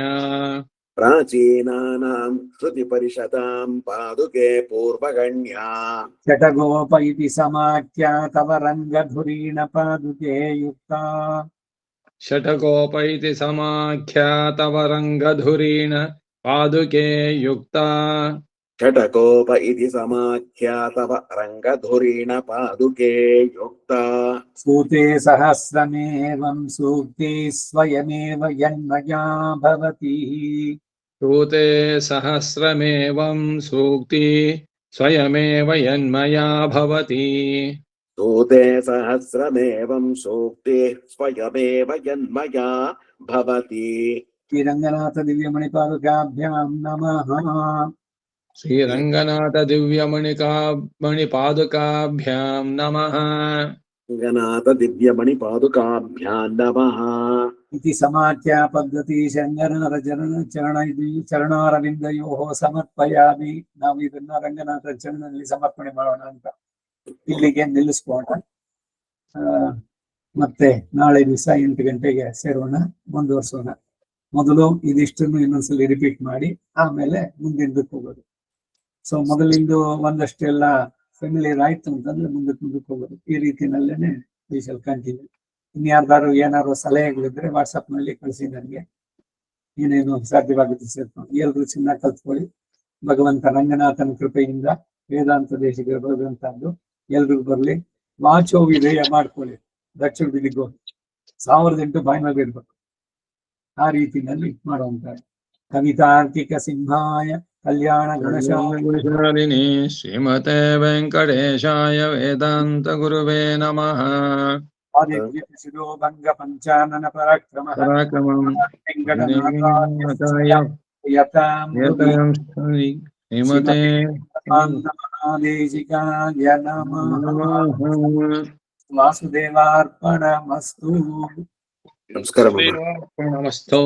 ಪ್ರಾಚೀನಾನಾಂ ಶ್ರುತಿ ಪರಿಷದಾಂ ಪಾದುಕೆ ಪೂರ್ವಗಣ್ಯ. ಷಟಗೋಪ ಇತಿ ಸಮಾಖ್ಯ ತವ ರಂಗಧುರೀಣ ಪಾದುಕೆ ಯುಕ್ತ. ಷಟಕೋಪ ಇತಿ ಸಮಾಖ್ಯಾ ತವ ರಂಗಧುರೀಣ ಪಾದುಕೆ ಯುಕ್ತ. ಷಟಕೋಪ ಇತಿ ಸಮಾಖ್ಯಾ ತವ ರಂಗಧುರೀಣ ಪಾದುಕೆ ಯುಕ್ತ. ಸೂತೆ ಸಹಸ್ರಮೇವಂ ಸೂಕ್ತಿ ಸ್ವಯಮೇವ ಯನ್ಮಯಾ ಭವತಿ. ಸೂತೆ ಸಹಸ್ರಮೇವಂ ಸೂಕ್ತಿ ಸ್ವಯಮೇವ ಯನ್ಮಯಾ ಭವತಿ. ಸೂತೆ ಸಹಸ್ರಮೇವಂ ಸೂಕ್ತಿ ಸ್ವಯಮೇವ ಯನ್ಮಯಾ ಭವತಿ. ಶ್ರೀರಂಗನಾಥ ದಿವ್ಯಮಣಿಪಾದುಕಾಭ್ಯಾಂ ನಮಃ. ಶ್ರೀರಂಗನಾಥ ದಿವ್ಯಮಣಿಪಾದುಕಾಭ್ಯಾಂ ನಮಃ. ರಂಗನಾಥ ದಿವ್ಯಮಣಿಪಾದುಕಾಭ್ಯಾಂ ನಮಃ. ಇತಿ ಸಮಾಖ್ಯ ಪದ್ಧತಿ ಶಂಕರರ ಚರಣಾರವಿಂದಯೋ ಸಮರ್ಪಯಾಮಿ. ನಾವು ಇದನ್ನ ರಂಗನಾಥ ಚರಣದಲ್ಲಿ ಸಮರ್ಪಣೆ ಮಾಡೋಣ ಅಂತ ಇಲ್ಲಿಗೆ ನಿಲ್ಲಿಸ್ಕೋಣ. ಮತ್ತೆ ನಾಳೆ ದಿವಸ 8 ಗಂಟೆಗೆ ಸೇರೋಣ, ಮುಂದುವರ್ಸೋಣ. ಮೊದಲು ಇದಿಷ್ಟನ್ನು ಇನ್ನೊಂದ್ಸಲಿ ರಿಪೀಟ್ ಮಾಡಿ ಆಮೇಲೆ ಮುಂದಿನದಕ್ಕೆ ಹೋಗೋದು. ಸೊ ಮೊದಲಿಂದು ಒಂದಷ್ಟೆಲ್ಲ ಫೆಮಿಲಿಯರ್ ಆಯ್ತು ಅಂತಂದ್ರೆ ಮುಂದಕ್ಕೆ ಹೋಗೋದು. ಈ ರೀತಿನಲ್ಲೇನೆ ವಿ ಶಾಲ್ ಕಂಟಿನ್ಯೂ. ಇನ್ಯಾರ್ದಾರು ಏನಾದ್ರು ಸಲಹೆಗಳಿದ್ರೆ ವಾಟ್ಸಪ್ ನಲ್ಲಿ ಕಳಿಸಿ, ನನಗೆ ಏನೇನು ಸಾಧ್ಯವಾಗುತ್ತೆ ಸೇರ್ಕೊಂಡು. ಎಲ್ರು ಚೆನ್ನಾಗಿ ಕಲ್ತ್ಕೊಳ್ಳಿ. ಭಗವಂತ ರಂಗನಾಥನ ಕೃಪೆಯಿಂದ ವೇದಾಂತ ದೇಶಕ್ಕೆ ಬರುವಂತಹದ್ದು ಎಲ್ರಿಗೂ ಬರ್ಲಿ. ವಾಚೋ ವಿಧೇಯ ಮಾಡ್ಕೊಳ್ಳಿ. ದಕ್ಷಿಣ ಬಿಲಿಗೋ 1008 ಬಾಯಿನಲ್ಲಿ ಇರ್ಬೇಕು. ಆ ರೀತಿನಲ್ಲಿ ಮಾಡುವಂತ. ಕವಿತಾರ್ಕಿಕ ಸಿಂಹಾಯ ಕಲ್ಯಾಣ ಗುಣಶಾಲಿನಿ ಶ್ರೀಮತೆ ವೆಂಕಟೇಶಾಯ ವೇದಾಂತ ಗುರುವೇ ನಮಃ. ಶಿರೋಭಂಗ ಪಂಚಾನನ ಪರಾಕ್ರಮ ಪರಾಕ್ರಮಂ ಶ್ರೀಮತೆ ದೇಶಿಕಾಯ ನಮಃ. ವಾಸುದೇವಾರ್ಪಣಮಸ್ತು. ನಮಸ್ಕಾರ. ನಮಸ್ತೆ.